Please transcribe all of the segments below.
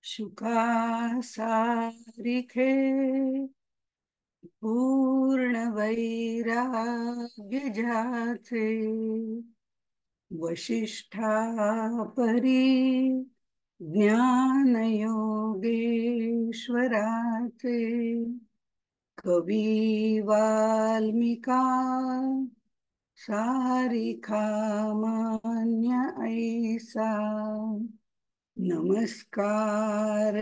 शुका सारिखे पूर्ण वैराग्य ज्याचे वशिष्ठा परी ज्ञान योगेश्वराचे कवी वाल्मिका सारिखा मान्य ऐसा नमस्कार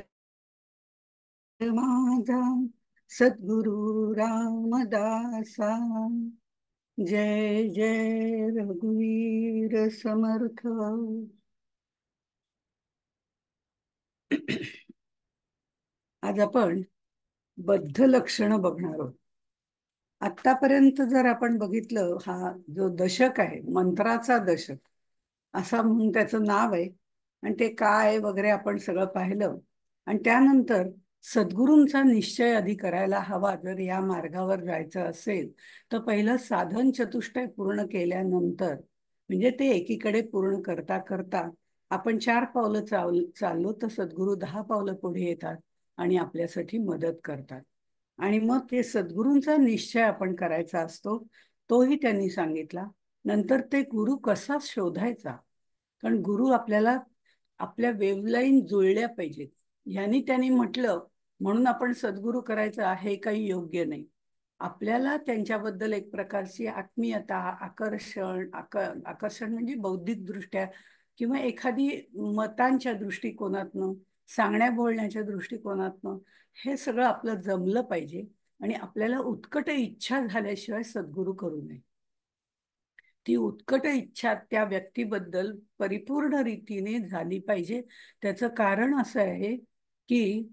माझा सद्गुरु रामदासा. जय जय रघुवीर समर्थ. आज आपण बद्ध लक्षण बघणार आहोत. आतापर्यंत जर आपण बघितलं, हा जो दशक आहे मंत्राचा दशक असा म्हणून त्याचं नाव आहे, आणि ते काय वगैरे आपण सगळं पाहिलं. आणि त्यानंतर सद्गुरूंचा निश्चय आधी करायला हवा. जर या मार्गावर जायचं असेल तर पहिलं साधन चतुष्टय पूर्ण केल्यानंतर, म्हणजे ते एकीकडे पूर्ण करता करता आपण 4 पावलं चाललो तर सद्गुरू 10 पावलं पुढे येतात आणि आपल्यासाठी मदत करतात. आणि मग ते सद्गुरूंचा निश्चय आपण करायचा असतो, तोही त्यांनी सांगितला. नंतर ते गुरु कसा शोधायचा, कारण गुरु आपल्याला आपल्या वेवलाईन जुळल्या पाहिजेत. ह्यांनी त्यांनी म्हटलं म्हणून आपण सद्गुरू करायचं आहे काही योग्य नाही. आपल्याला त्यांच्याबद्दल एक प्रकारची आत्मीयता, आकर्षण म्हणजे बौद्धिक दृष्ट्या किंवा एखादी मतांच्या दृष्टिकोनातनं, सांगण्या बोलण्याच्या दृष्टिकोनातनं हे सगळं आपलं जमलं पाहिजे. आणि आपल्याला उत्कट इच्छा झाल्याशिवाय सद्गुरू करू नये. ती उत्कट इच्छा त्या व्यक्तीबद्दल परिपूर्ण रीतीने झाली पाहिजे. त्याचं कारण असं आहे की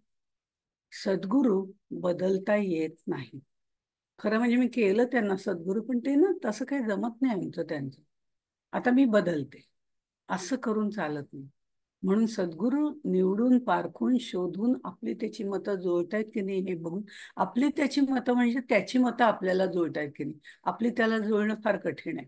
सद्गुरू बदलता येत नाही. खरं म्हणजे मी केलं त्यांना सद्गुरू, पण ते ना तसं काही जमत नाही आमचं त्यांचं. आता मी बदलते असं करून चालत नाही. म्हणून सद्गुरू निवडून पारखून शोधून आपली त्याची मतं जुळतायत की नाही हे बघून, आपली त्याची मतं म्हणजे त्याची मतं आपल्याला जुळतायत की नाही. आपली त्याला जुळणं फार कठीण आहे,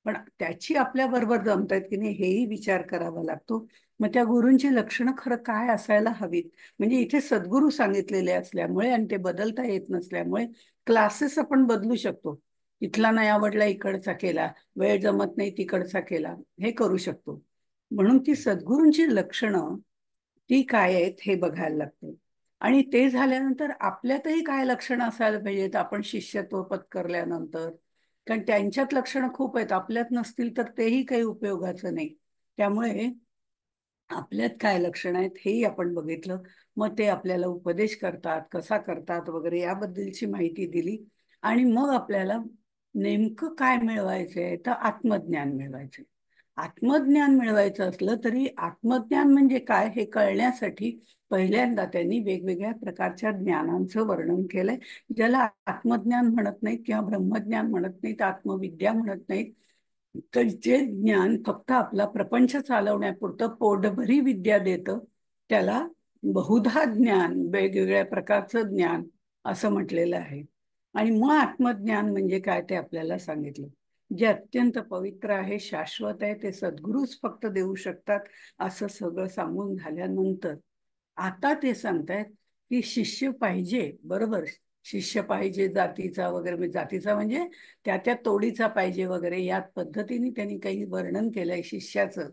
पण त्याची आपल्या बरोबर जमतायत की नाही हेही विचार करावा लागतो. मग त्या गुरूंची लक्षणं खरं काय असायला हवीत, म्हणजे इथे सद्गुरू सांगितलेले असल्यामुळे आणि ते बदलता येत नसल्यामुळे क्लासेस आपण बदलू शकतो. इथला नाही आवडला इकडचा केला, वेळ जमत नाही तिकडचा केला, हे करू शकतो. म्हणून ती सद्गुरूंची लक्षणं ती काय आहेत हे बघायला लागतं. आणि ते झाल्यानंतर आपल्यातही काय लक्षणं असायला पाहिजेत आपण शिष्यत्व पत्करल्यानंतर. कारण त्यांच्यात लक्षणं खूप आहेत, आपल्यात नसतील तर तेही काही उपयोगाचं नाही. त्यामुळे आपल्यात काय लक्षणं आहेत हेही आपण बघितलं. मग ते आपल्याला उपदेश करतात, कसा करतात वगैरे याबद्दलची माहिती दिली. आणि मग आपल्याला नेमकं काय मिळवायचंय तर आत्मज्ञान मिळवायचंय. आत्मज्ञान मिळवायचं असलं तरी आत्मज्ञान म्हणजे काय हे कळण्यासाठी पहिल्यांदा त्यांनी वेगवेगळ्या प्रकारच्या ज्ञानांचं वर्णन केलंय, ज्याला आत्मज्ञान म्हणत नाहीत किंवा ब्रह्मज्ञान म्हणत नाहीत, आत्मविद्या म्हणत नाहीत. तर जे ज्ञान फक्त आपला प्रपंच चालवण्यापुरतं पोटभरी विद्या देतं त्याला बहुधा ज्ञान, वेगवेगळ्या प्रकारचं ज्ञान असं म्हटलेलं आहे. आणि मग आत्मज्ञान म्हणजे काय ते आपल्याला सांगितलं. जे अत्यंत पवित्र आहे, शाश्वत आहे, ते सद्गुरूच फक्त देऊ शकतात असं सगळं सांगून झाल्यानंतर आता ते सांगतायत की शिष्य पाहिजे, बरोबर. शिष्य पाहिजे जातीचा वगैरे, म्हणजे जातीचा म्हणजे त्या त्या तोडीचा पाहिजे वगैरे, या पद्धतीने त्यांनी काही वर्णन केलंय शिष्याचं.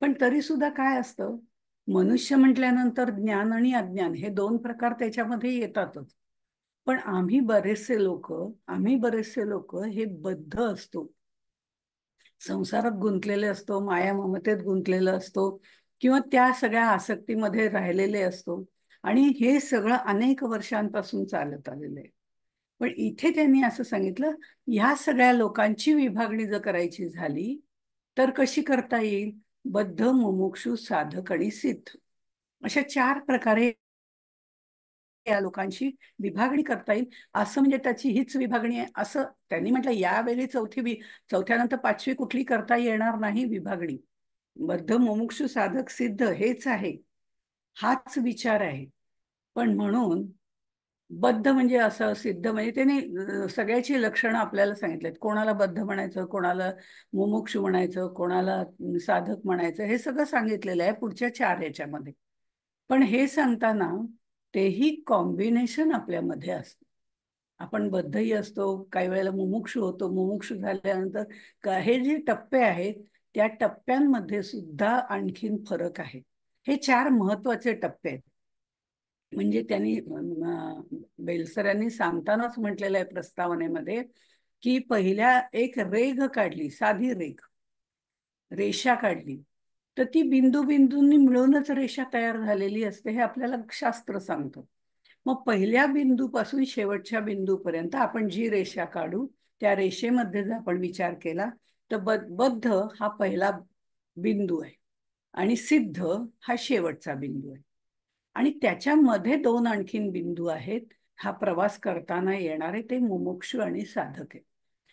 पण तरी सुद्धा काय असतं, मनुष्य म्हटल्यानंतर ज्ञान आणि अज्ञान हे 2 प्रकार त्याच्यामध्ये येतातच. पण आम्ही बरेचसे लोक हे बद्ध असतो, संसारात गुंतलेले असतो, माया ममतेत गुंतलेले असतो, किंवा त्या सगळ्या आसक्तीमध्ये राहिलेले असतो. आणि हे सगळं अनेक वर्षांपासून चालत आलेलं आहे. पण इथे त्यांनी असं सांगितलं, ह्या सगळ्या लोकांची विभागणी जर करायची झाली तर कशी करता येईल. बद्ध, मुमुक्षु, साधक आणि सिद्ध अशा 4 प्रकारे या लोकांची विभागणी करता येईल. असं म्हणजे त्याची हीच विभागणी आहे असं त्यांनी म्हटलं. यावेळी चौथ्यानंतर 5वी कुठली करता येणार नाही विभागणी. बद्ध, मुमुक्षु, साधक, सिद्ध हेच आहे, हाच विचार आहे. पण म्हणून बद्ध म्हणजे असं, सिद्ध म्हणजे त्याने सगळ्याची लक्षणं आपल्याला सांगितलेत. कोणाला बद्ध म्हणायचं, कोणाला मुमुक्षु म्हणायचं, कोणाला साधक म्हणायचं, हे सगळं सांगितलेलं आहे पुढच्या 4 याच्यामध्ये. पण हे सांगताना तेही कॉम्बिनेशन आपल्यामध्ये असतं. आपण बद्धही असतो, काही वेळेला मुमुक्षू होतो. मुमुक्षू झाल्यानंतर हे जे टप्पे आहेत त्या टप्प्यांमध्ये सुद्धा आणखीन फरक आहे. हे 4 महत्वाचे टप्पे आहेत. म्हणजे त्यांनी बेलसरांनी सांगतानाच म्हटलेलं आहे प्रस्तावनेमध्ये की पहिल्या एक रेघ काढली, साधी रेघ, रेषा काढली, तर ती बिंदू बिंदूंनी मिळूनच रेषा तयार झालेली असते, हे आपल्याला शास्त्र सांगतं. मग पहिल्या बिंदूपासून शेवटच्या बिंदूपर्यंत आपण जी रेषा काढू त्या रेषेमध्ये जर आपण विचार केला तर बद्ध हा पहिला बिंदू आहे आणि सिद्ध हा शेवटचा बिंदू आहे. आणि त्याच्यामध्ये 2 आणखीन बिंदू आहेत. हा प्रवास करताना येणारे ते मुमुक्षु आणि साधक आहे.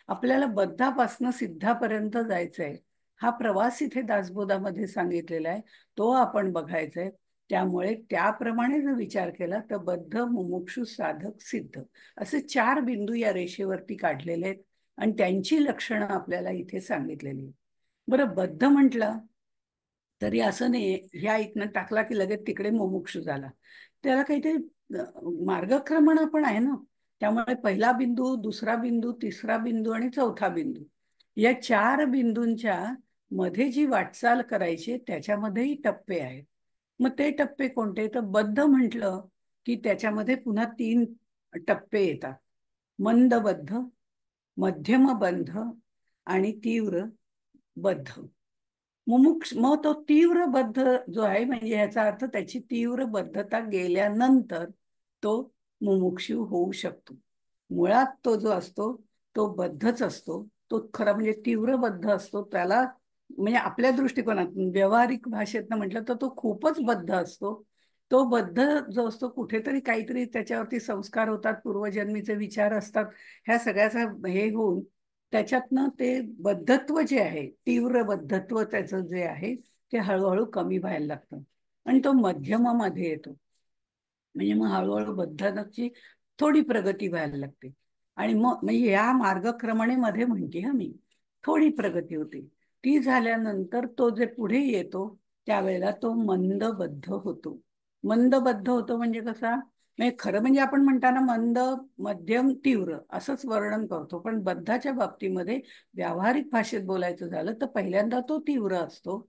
आपल्याला बद्धापासून सिद्धापर्यंत जायचंय. हा प्रवास इथे दासबोधामध्ये सांगितलेला आहे, तो आपण बघायचा आहे. त्यामुळे त्याप्रमाणे जर विचार केला तर बद्ध, मुमुक्षु, साधक, सिद्ध असे 4 बिंदू या रेषेवरती काढलेले आहेत आणि त्यांची लक्षणं आपल्याला इथे सांगितलेली आहेत. बरं, बद्ध म्हटलं तरी असं नाही ह्या इथनं टाकला की लगेच तिकडे मुमुक्षु झाला. त्याला काहीतरी मार्गक्रमण पण आहे ना. त्यामुळे पहिला बिंदू, दुसरा बिंदू, तिसरा बिंदू आणि चौथा बिंदू या 4 बिंदूंच्या मध्ये जी वाटचाल करायची त्याच्यामध्येही टप्पे आहेत. मग ते टप्पे कोणते? तर बद्ध म्हटलं की त्याच्यामध्ये पुन्हा 3 टप्पे येतात. मंदबद्ध, मध्यम बंध आणि तीव्र बद्ध. मुमुक्ष मग तो तीव्र बद्ध जो आहे म्हणजे याचा अर्थ त्याची तीव्र बद्धता गेल्यानंतर तो मुमुक्षू होऊ शकतो. मुळात तो जो असतो तो बद्धच असतो. तो खरा म्हणजे तीव्र बद्ध असतो. त्याला म्हणजे आपल्या दृष्टिकोनातून व्यावहारिक भाषेतनं म्हटलं तर तो खूपच बद्ध असतो. तो बद्ध जो असतो कुठेतरी काहीतरी त्याच्यावरती संस्कार होतात, पूर्वजन्मीचे विचार असतात, ह्या सगळ्याचा हे होऊन त्याच्यातनं ते बद्धत्व जे आहे, तीव्र बद्धत्व त्याचं जे आहे ते हळूहळू कमी व्हायला लागतं आणि तो मध्यमामध्ये येतो. म्हणजे मग हळूहळू बद्धताची थोडी प्रगती व्हायला लागते आणि मग म्हणजे या मार्गक्रमणेमध्ये म्हणते हा मी थोडी प्रगती होते. ती झाल्यानंतर तो जे पुढे येतो त्यावेळेला तो मंदबद्ध होतो. मंदबद्ध होतो म्हणजे कसा? म्हणजे खरं म्हणजे आपण म्हणताना मंद, मध्यम, तीव्र असंच वर्णन करतो, पण बद्धाच्या बाबतीमध्ये व्यावहारिक भाषेत बोलायचं झालं तर पहिल्यांदा तो तीव्र असतो,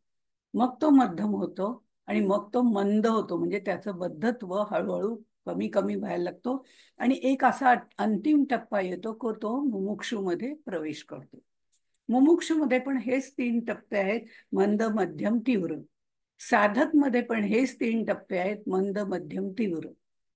मग तो मध्यम होतो आणि मग तो मंद होतो. म्हणजे त्याचं बद्धत्व हळूहळू कमी कमी व्हायला लागतो आणि एक असा अंतिम टप्पा येतो की तो मुमुक्षू मध्ये प्रवेश करतो. मुमुक्षू मध्ये पण हेच 3 टप्पे आहेत, मंद, मध्यम, तीव्र. साधक मध्ये पण हेच 3 टप्पे आहेत, मंद, मध्यम, तीव्र.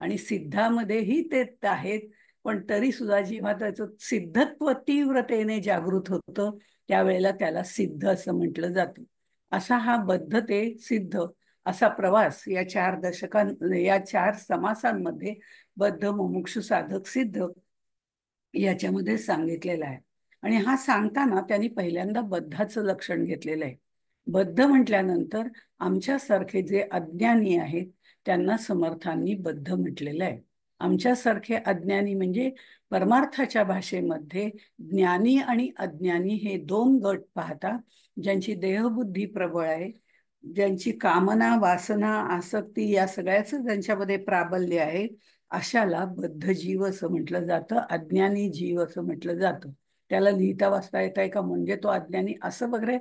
आणि सिद्धामध्येही तेच आहेत. पण तरी सुद्धा जेव्हा त्याचं सिद्धत्व तीव्रतेने जागृत होतं त्यावेळेला त्याला सिद्ध असं म्हटलं जातं. असा हा बद्ध ते सिद्ध असा प्रवास या 4 या 4 समासांमध्ये बद्ध, मुमुक्षु, साधक, सिद्ध याच्यामध्ये सांगितलेला आहे. आणि हा सांगताना त्यांनी पहिल्यांदा बद्धाचं लक्षण घेतलेलं आहे. बद्ध म्हटल्यानंतर आमच्यासारखे जे अज्ञानी आहेत त्यांना समर्थांनी बद्ध म्हटलेलं आहे. आमच्यासारखे अज्ञानी म्हणजे परमार्थाच्या भाषेमध्ये ज्ञानी आणि अज्ञानी हे 2 गट पाहता. ज्यांची देहबुद्धी प्रबळ आहे, ज्यांची कामना, वासना, आसक्ती या सगळ्याच ज्यांच्यामध्ये प्राबल्य आहे, अशाला बद्ध जीव असं म्हटलं जातं, अज्ञानी जीव असं म्हटलं जातं. त्याला लिहिता वाचता येत आहे का म्हणजे तो अज्ञानी असं वगैरे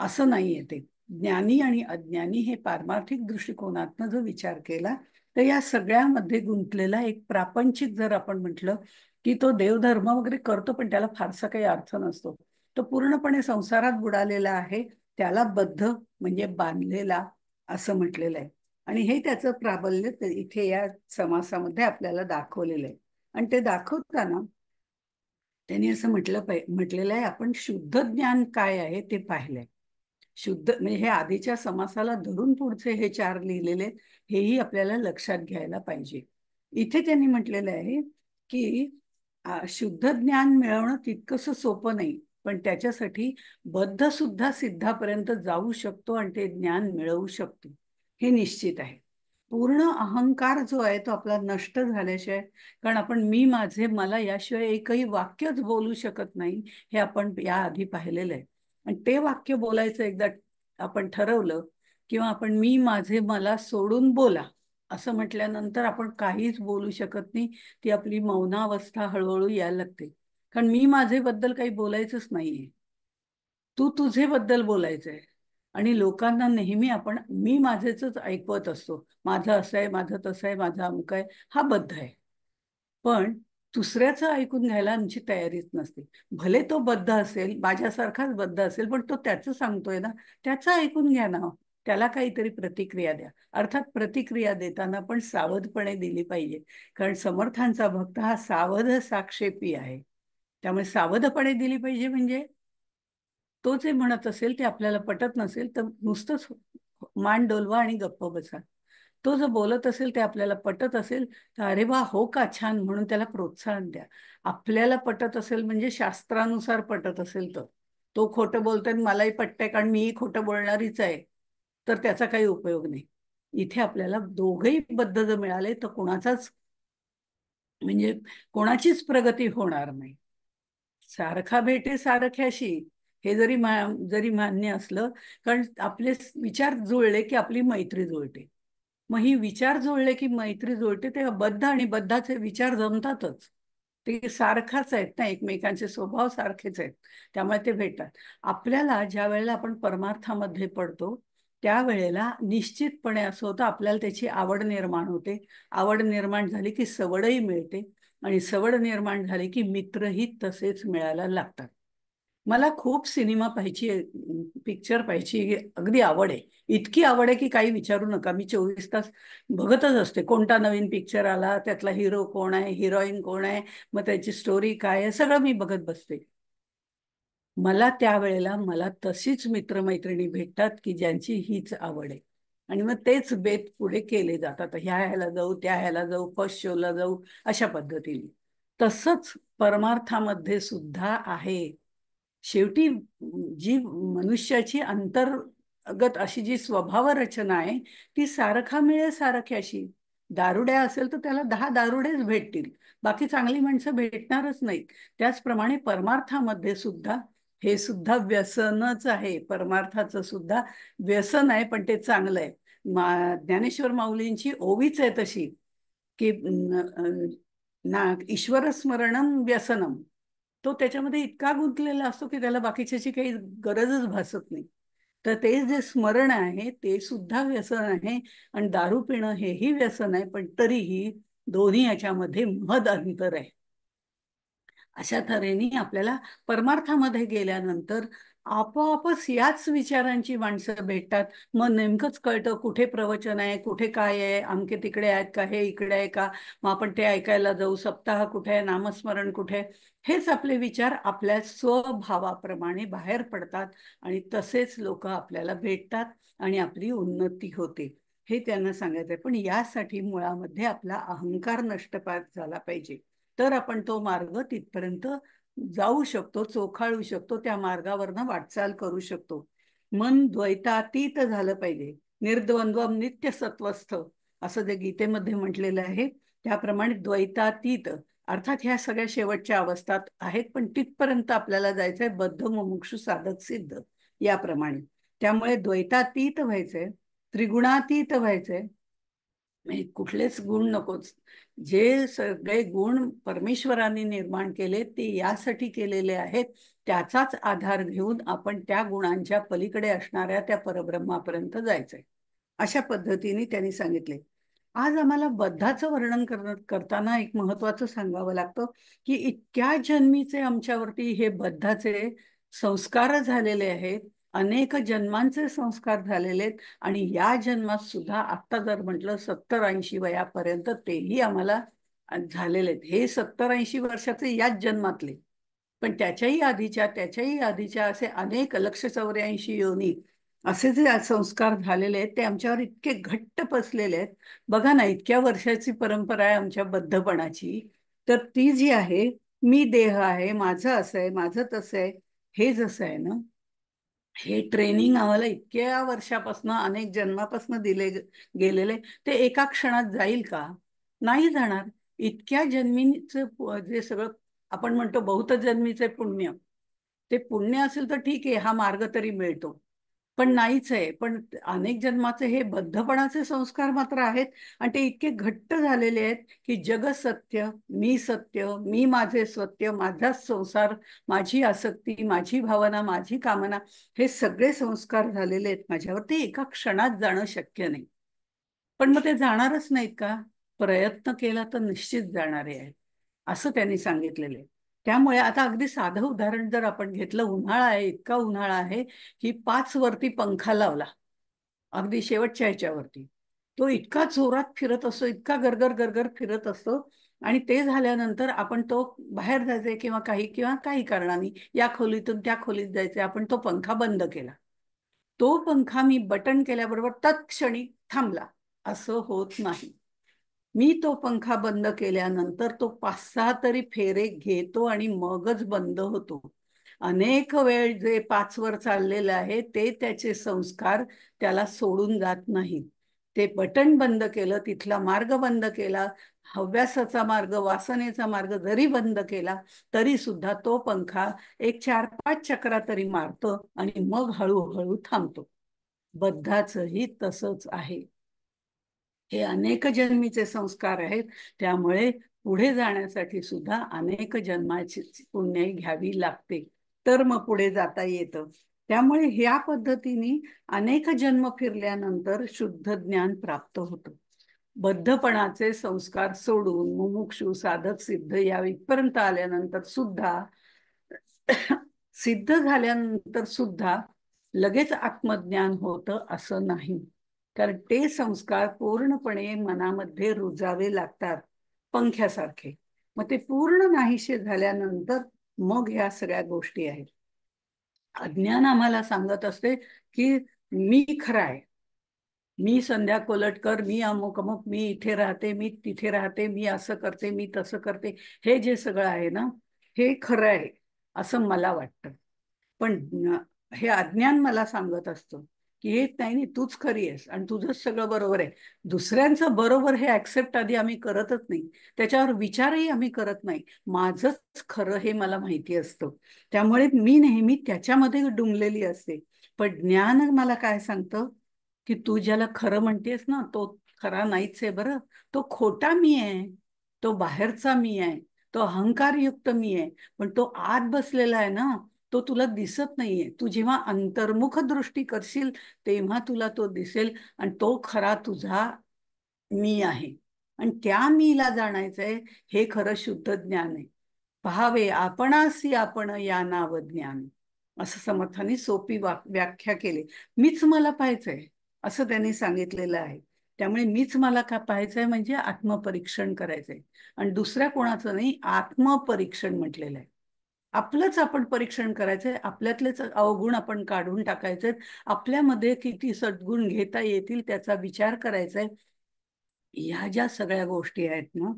असं नाहीये. ते ज्ञानी आणि अज्ञानी हे पारमार्थिक दृष्टिकोनातनं जर विचार केला तर या सगळ्यामध्ये गुंतलेला एक प्रापंचिक जर आपण म्हटलं की तो देवधर्म वगैरे करतो पण त्याला फारसा काही अर्थ नसतो, तो पूर्णपणे संसारात बुडालेला आहे, त्याला बद्ध म्हणजे बांधलेला असं म्हटलेलं आहे. आणि हे त्याचं प्राबल्य इथे या समासामध्ये आपल्याला दाखवलेलं आहे. आणि ते दाखवताना त्यांनी असं म्हटलेलं आहे, आपण शुद्ध ज्ञान काय आहे ते पाहिलंय. शुद्ध म्हणजे हे आधीच्या समासाला धरून पुढचे हे 4 लिहिलेले हेही आपल्याला लक्षात घ्यायला पाहिजे. इथे त्यांनी म्हटलेलं आहे की शुद्ध ज्ञान मिळवणं तितकंसं सोपं नाही, पण त्याच्यासाठी बद्ध सुद्धा सिद्धापर्यंत जाऊ शकतो आणि ते ज्ञान मिळवू शकतो हे निश्चित आहे. पूर्ण अहंकार जो आहे तो आपला नष्ट झाल्याशिवाय, कारण आपण मी, माझे, मला याशिवाय एकही वाक्यच बोलू शकत नाही हे आपण याआधी पाहिलेलं आहे. आणि ते वाक्य बोलायचं एकदा आपण ठरवलं किंवा आपण मी माझे मला सोडून बोला असं म्हटल्यानंतर आपण काहीच बोलू शकत नाही. ती आपली मौनावस्था हळूहळू यायला लागते. कारण मी माझे बद्दल काही बोलायचंच नाहीये, तू तुझे बद्दल बोलायचंय. आणि लोकांना नेहमी आपण मी माझेच ऐकवत असतो. माझं असं आहे, माझं तसं आहे, माझं अमुक आहे, हा बद्ध आहे. पण दुसऱ्याचं ऐकून घ्यायला आमची तयारीच नसते. भले तो बद्ध असेल, माझ्यासारखाच बद्ध असेल, पण तो त्याचं सांगतोय ना, त्याचं ऐकून घ्या ना. त्याला काहीतरी प्रतिक्रिया द्या. अर्थात प्रतिक्रिया देताना पण सावधपणे दिली पाहिजे. कारण समर्थांचा भक्त हा सावध साक्षेपी आहे. त्यामुळे सावधपणे दिली पाहिजे. म्हणजे तो जे म्हणत असेल ते आपल्याला पटत नसेल तर नुसतंच मान डोलवा आणि गप्प बसा. तो जो बोलत असेल ते आपल्याला पटत असेल तर अरे वा, हो का, छान, म्हणून त्याला प्रोत्साहन द्या. आपल्याला पटत असेल म्हणजे शास्त्रानुसार पटत असेल तर. तो खोटं बोलतोय आणि मलाही पटतंय कारण मीही खोटं बोलणारीच आहे, तर त्याचा काही उपयोग नाही. इथे आपल्याला दोघही बद्ध जर मिळाले तर कोणाचाच म्हणजे कोणाचीच प्रगती होणार नाही. सारखा भेटे सारख्याशी, हे जरी मान्य असलं, कारण आपले विचार जुळले की आपली मैत्री जुळते. मग ही विचार जुळले की मैत्री जुळते, तेव्हा बद्ध आणि बद्धाचे विचार जमतातच. ते सारखाच आहेत ना, एकमेकांचे स्वभाव सारखेच आहेत. त्यामुळे ते भेटतात. आपल्याला ज्या वेळेला आपण परमार्थामध्ये पडतो त्यावेळेला निश्चितपणे असं होतं, आपल्याला त्याची आवड निर्माण होते. आवड निर्माण झाली की सवडही मिळते. आणि सवड निर्माण झाली की मित्रही तसेच मिळायला लागतात. मला खूप सिनेमा पाहायची, पिक्चर पाहायची अगदी आवड आहे. इतकी आवड आहे की काही विचारू नका. मी 24 तास बघतच असते. कोणता नवीन पिक्चर आला, त्यातला हिरो कोण आहे, हिरोईन कोण आहे, मग त्याची स्टोरी काय आहे, सगळं मी बघत बसते. मला त्यावेळेला मला तशीच मित्रमैत्रिणी भेटतात की ज्यांची हीच आवड आहे. आणि मग तेच बेत पुढे केले जातात. ह्याला जाऊ, त्या ह्याला जाऊ, फर्स्ट शोला जाऊ, अशा पद्धतीने. तसंच परमार्थामध्ये सुद्धा आहे. शेवटी जी मनुष्याची अंतर्गत अशी जी स्वभाव रचना आहे ती सारखा मिळे सारख्याशी. दारुड्या असेल तर त्याला 10 दारुडेच भेटतील, बाकी चांगली माणसं भेटणारच नाहीत. त्याचप्रमाणे परमार्थामध्ये सुद्धा हे सुद्धा व्यसनच आहे. परमार्थाचं सुद्धा व्यसन आहे, पण ते चांगलं आहे. ज्ञानेश्वर माऊलींची ओवीच आहे तशी की ना ईश्वर स्मरणम व्यसनम. तो त्याच्यामध्ये इतका गुंतलेला असतो की त्याला बाकीच्याची काही गरजच भासत नाही. तर ते जे स्मरण आहे ते सुद्धा व्यसन आहे. आणि दारू पिणं हेही व्यसन आहे, पण तरीही दोन्ही याच्यामध्ये महद अंतर आहे. अशा तऱ्हेने आपल्याला परमार्थामध्ये गेल्यानंतर आपोआपच याच विचारांची माणसं भेटतात. मग नेमकंच कळतं कुठे प्रवचन आहे, कुठे काय आहे, अमके तिकडे आहेत का, हे इकडे आहे का, मग आपण ते ऐकायला जाऊ, सप्ताह कुठे आहे, नामस्मरण कुठे आहे. हेच आपले विचार आपल्या स्वभावाप्रमाणे बाहेर पडतात आणि तसेच लोक आपल्याला भेटतात आणि आपली उन्नती होते. हे त्यांना सांगायचं आहे. पण यासाठी मुळामध्ये आपला अहंकार नष्टपात झाला पाहिजे. तर आपण तो मार्ग तिथपर्यंत जाऊ शकतो, चोखाळू शकतो, त्या मार्गावरनं वाटचाल करू शकतो. मन द्वैतातीत झालं पाहिजे. निर्द्वंद्व नित्य सत्वस्थ असं जे गीतेमध्ये म्हटलेलं आहे त्याप्रमाणे द्वैतातीत, अर्थात ह्या सगळ्या शेवटच्या अवस्थात आहेत, पण तिथपर्यंत आपल्याला जायचंय बद्ध मुमुक्षु साधक सिद्ध याप्रमाणे. त्यामुळे द्वैतातीत व्हायचंय, त्रिगुणातीत व्हायचंय. कुठलेच गुण नकोच. जे सगळे गुण परमेश्वराने निर्माण केले ते यासाठी केलेले आहेत. त्याचाच आधार घेऊन आपण त्या गुणांच्या पलीकडे असणाऱ्या त्या परब्रह्मापर्यंत जायचंय. अशा पद्धतीने त्यांनी सांगितले. आज आम्हाला बद्धाचं वर्णन करताना एक महत्वाचं सांगावं लागतं की इतक्या जन्मीचे आमच्यावरती हे बद्धाचे संस्कार झालेले आहेत. अनेक जन्मांचे संस्कार झालेले आहेत. आणि या जन्मात सुद्धा आता जर म्हटलं 70-80 वयापर्यंत तेही आम्हाला झालेले आहेत. हे 70-80 वर्षाचे याच जन्मातले, पण त्याच्याही आधीच्या असे अनेक 184 योनी असे जे संस्कार झालेले आहेत ते आमच्यावर इतके घट्ट बसलेले आहेत. बघा ना, इतक्या वर्षाची परंपरा आहे आमच्या बद्धपणाची. तर ती जी आहे, मी देह आहे, माझं असं आहे, माझं तसं आहे, हे जसं आहे ना, हे ट्रेनिंग आम्हाला इतक्या वर्षापासून अनेक जन्मापासून दिले गेलेले, ते एका क्षणात जाईल का? नाही जाणार. इतक्या जन्मीचं जे सगळं आपण म्हणतो बहुत जन्मीचे पुण्य, ते पुण्य असेल तर ठीक आहे, हा मार्ग तरी मिळतो. पण नाहीच आहे. पण अनेक जन्माचे हे बद्धपणाचे संस्कार मात्र आहेत आणि ते इतके घट्ट झालेले आहेत की जग सत्य, मी माझे सत्य, माझाच संसार, माझी आसक्ती, माझी भावना, माझी कामना, हे सगळे संस्कार झालेले आहेत माझ्यावर. ते एका क्षणात जाणं शक्य नाही. पण मग ते जाणारच नाहीत का? प्रयत्न केला तर निश्चित जाणारे आहेत, असं त्यांनी सांगितलेलं आहे. त्यामुळे आता अगदी साधं उदाहरण जर आपण घेतलं, उन्हाळा आहे, इतका उन्हाळा आहे की 5 वरती पंखा लावला, अगदी शेवटच्या ह्याच्यावरती, तो इतका जोरात फिरत असतो, इतका गरगर गरगर फिरत असतो. आणि ते झाल्यानंतर आपण तो बाहेर जायचे किंवा काही कारणाने या खोलीतून त्या खोलीत जायचे, आपण तो पंखा बंद केला. तो पंखा मी बटन केल्याबरोबर तत्क्षणी थांबला, असं होत नाही. मी तो पंखा बंद केल्यानंतर तो 5-6 तरी फेरे घेतो आणि मगच बंद होतो. अनेक वेळ जे 5 वर चाललेलं आहे ते त्याचे संस्कार त्याला सोडून जात नाहीत. ते बटन बंद केलं, तिथला मार्ग बंद केला, हव्यासाचा मार्ग, वासनेचा मार्ग जरी बंद केला तरी सुद्धा तो पंखा एक 4-5 चक्रा तरी मारतो आणि मग हळूहळू थांबतो. बद्धाचंही तसंच आहे. हे अनेक जन्मीचे संस्कार आहेत. त्यामुळे पुढे जाण्यासाठी सुद्धा अनेक जन्माची पुण्याई घ्यावी लागते, तर मग पुढे जाता येतं. त्यामुळे ह्या पद्धतीने अनेक जन्म फिरल्यानंतर शुद्ध ज्ञान प्राप्त होतं. बद्धपणाचे संस्कार सोडून मुमुक्षु साधक सिद्ध या इथपर्यंत आल्यानंतर सुद्धा सिद्ध झाल्यानंतर सुद्धा लगेच आत्मज्ञान होतं असं नाही. कारण ते संस्कार पूर्णपणे मनामध्ये रुजावे लागतात, पंख्यासारखे. मग ते पूर्ण नाहीसे झाल्यानंतर मग ह्या सगळ्या गोष्टी आहेत. अज्ञान आम्हाला सांगत असते की मी खरा आहे, मी संध्या कोलटकर, मी अमुक अमुक, मी इथे राहते, मी तिथे राहते, मी असं करते, मी तसं करते, हे जे सगळं आहे ना, हे खरं आहे असं मला वाटतं. पण हे अज्ञान मला सांगत असतं की हे नाही नाही, तूच खरी आहेस आणि तुझंच सगळं बरोबर आहे. दुसऱ्यांचं बरोबर हे ऍक्सेप्ट आधी आम्ही करतच नाही, त्याच्यावर विचारही आम्ही करत नाही. माझंच खरं हे मला माहिती असतं, त्यामुळे मी नेहमी त्याच्यामध्ये डुंबलेली असते. पण ज्ञान मला काय सांगतं की तू ज्याला खरं म्हणतेस ना, तो खरा नाहीच आहे बरं. तो खोटा मी आहे, तो बाहेरचा मी आहे, तो अहंकारयुक्त मी आहे. पण तो आत बसलेला आहे ना, तो तुला दिसत नाहीये. तू जेव्हा अंतर्मुख दृष्टी करशील तेव्हा तुला तो दिसेल आणि तो खरा तुझा मी आहे. आणि त्या मीला जाणायचंय, हे खरं शुद्ध ज्ञान आहे. पहावे आपणासी आपण या नाव ज्ञान, असं समर्थांनी सोपी व्याख्या केली. मीच मला पाहायचंय असं त्यांनी सांगितलेलं आहे. त्यामुळे मीच मला का पाहायचंय म्हणजे आत्मपरीक्षण करायचंय. आणि दुसऱ्या कोणाचं नाही, आत्मपरीक्षण म्हटलेलं आहे. आपलंच आपण परीक्षण करायचंय, आपल्यातलेच अवगुण आपण काढून टाकायचे, आपल्यामध्ये किती सद्गुण घेता येतील त्याचा विचार करायचा आहे. ह्या ज्या सगळ्या गोष्टी आहेत ना,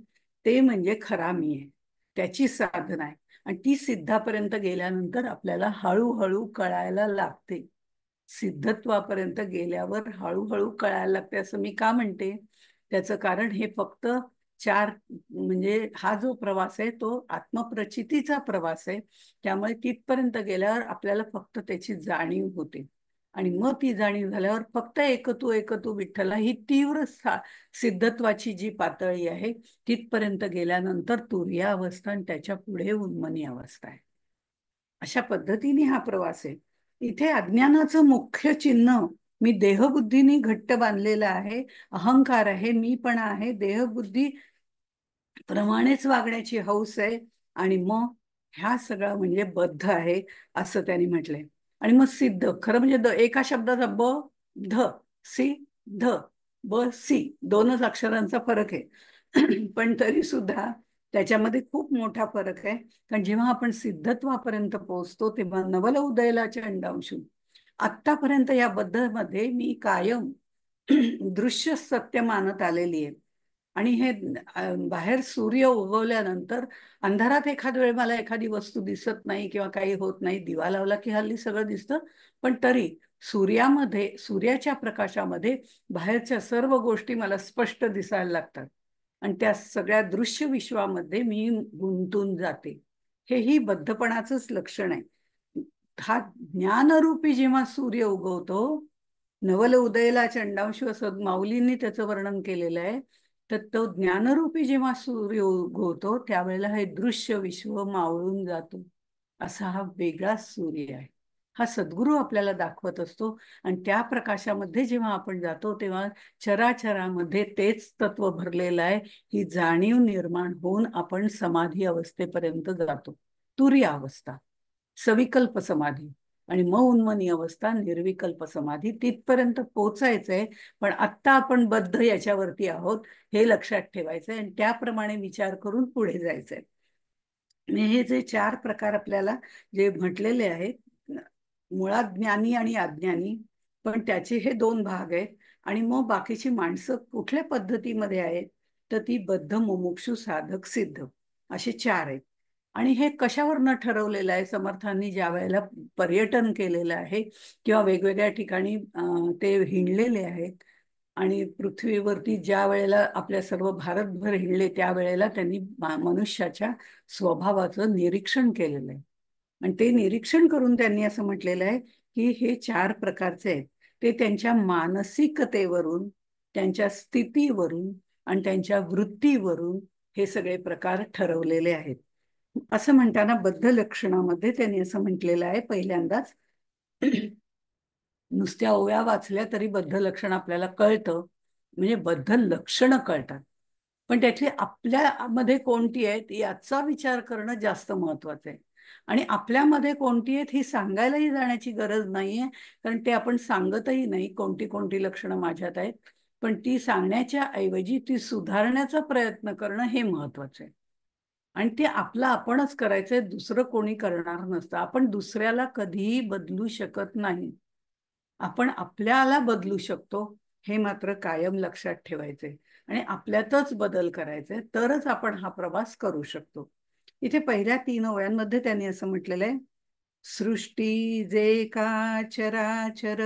ते म्हणजे खरा मी आहे, त्याची साधना आहे. आणि ती सिद्धापर्यंत गेल्यानंतर आपल्याला हळूहळू कळायला लागते. सिद्धत्वापर्यंत गेल्यावर हळूहळू कळायला लागते असं मी का म्हणते? त्याचं कारण हे फक्त चार, म्हणजे हा जो प्रवास आहे तो आत्मप्रचितीचा प्रवास आहे. त्यामुळे तिथपर्यंत गेल्यावर आपल्याला फक्त त्याची जाणीव होते. आणि मग ती जाणीव झाल्यावर फक्त एकतू विठ्ठला ही तीव्र सिद्धत्वाची जी पातळी आहे, तिथपर्यंत गेल्यानंतर तुर्य अवस्था आणि त्याच्या पुढे उन्मनी अवस्था आहे. अशा पद्धतीने हा प्रवास आहे. इथे अज्ञानाचं मुख्य चिन्ह मी देहबुद्धीने घट्ट बांधलेलं आहे. अहंकार आहे, मी पण आहे, देहबुद्धी प्रमाणेच वागण्याची हौस आहे. आणि मग ह्या सगळा म्हणजे बद्ध आहे असं त्यांनी म्हटलंय. आणि मग सिद्ध खरं म्हणजे एका शब्दाचा ब ध सी ध ब सी, दोनच अक्षरांचा फरक आहे. पण तरी सुद्धा त्याच्यामध्ये खूप मोठा फरक आहे. कारण जेव्हा आपण सिद्धत्वापर्यंत पोहोचतो तेव्हा नवल उदयला चंडांशू. आत्तापर्यंत या बद्धमध्ये मी कायम दृश्य सत्य मानत आलेली आहे. आणि हे बाहेर सूर्य उगवल्यानंतर अंधारात एखाद वेळ मला एखादी वस्तू दिसत नाही किंवा काही होत नाही, दिवा लावला की हल्ली सगळं दिसतं. पण तरी सूर्याच्या प्रकाशामध्ये बाहेरच्या सर्व गोष्टी मला स्पष्ट दिसायला लागतात आणि त्या सगळ्या दृश्य विश्वामध्ये मी गुंतून जाते. हेही बद्धपणाचंच लक्षण आहे. हा ज्ञानरूपी जेव्हा सूर्य उगवतो, नवल उदयला चंडांश असं माऊलींनी त्याचं वर्णन केलेलं आहे. तर तो ज्ञानरूपी जेव्हा सूर्य उगवतो त्यावेळेला हे दृश्य विश्व मावळून जातो. असा हा वेगळा सूर्य आहे. हा सद्गुरू आपल्याला दाखवत असतो. आणि त्या प्रकाशामध्ये जेव्हा आपण जातो तेव्हा चराचरामध्ये तेच तत्व भरलेलं आहे. ही जाणीव निर्माण होऊन आपण समाधी अवस्थेपर्यंत जातो. तुरीय अवस्था, सविकल्प समाधी आणि उन्मनी अवस्था, निर्विकल्प समाधी, तिथपर्यंत पोचायचंय. पण आत्ता आपण बद्ध याच्यावरती आहोत हे लक्षात ठेवायचंय आणि त्याप्रमाणे विचार करून पुढे जायचंय. हे जे 4 प्रकार आपल्याला जे म्हटलेले आहेत, मुळात ज्ञानी आणि अज्ञानी, पण त्याचे हे 2 भाग आहेत. आणि मग बाकीची माणसं कुठल्या पद्धतीमध्ये आहेत, तर ती बद्ध, मुमुक्षु, साधक, सिद्ध, असे 4 आहेत. आणि हे कशावरनं ठरवलेलं आहे? समर्थांनी ज्या वेळेला पर्यटन केलेलं आहे किंवा वेगवेगळ्या ठिकाणी ते हिंडलेले आहेत आणि पृथ्वीवरती ज्या वेळेला आपल्या सर्व भारतभर हिंडले त्यावेळेला त्यांनी मनुष्याच्या स्वभावाचं निरीक्षण केलेलं आहे. आणि ते निरीक्षण करून त्यांनी असं म्हटलेलं आहे की हे 4 प्रकारचे आहेत. ते त्यांच्या मानसिकतेवरून, त्यांच्या स्थितीवरून आणि त्यांच्या वृत्तीवरून हे सगळे प्रकार ठरवलेले आहेत. असं म्हणताना बद्ध लक्षणामध्ये त्यांनी असं म्हटलेलं आहे पहिल्यांदाच, नुसत्या ओव्या वाचल्या तरी बद्ध लक्षण आपल्याला कळतं, म्हणजे बद्ध लक्षणं कळतात. पण त्यातली आपल्यामध्ये कोणती आहेत याचा विचार करणं जास्त महत्वाचं आहे. आणि आपल्यामध्ये कोणती आहेत ही सांगायलाही जाण्याची गरज नाहीये, कारण ते आपण सांगतही नाही कोणती कोणती लक्षणं माझ्यात आहेत. पण ती सांगण्याच्या ऐवजी ती सुधारण्याचा प्रयत्न करणं हे महत्वाचं आहे. आणि ते आपलं आपणच करायचंय, दुसरं कोणी करणार नसतं. आपण दुसऱ्याला कधीही बदलू शकत नाही. आपण आपल्याला बदलू शकतो, हे मात्र कायम लक्षात ठेवायचंय. आणि आपल्यातच बदल करायचे, तरच आपण हा प्रवास करू शकतो. इथे पहिल्या 3 ओव्यांमध्ये त्यांनी असं म्हटलेलं आहे, सृष्टी जे का चराचर,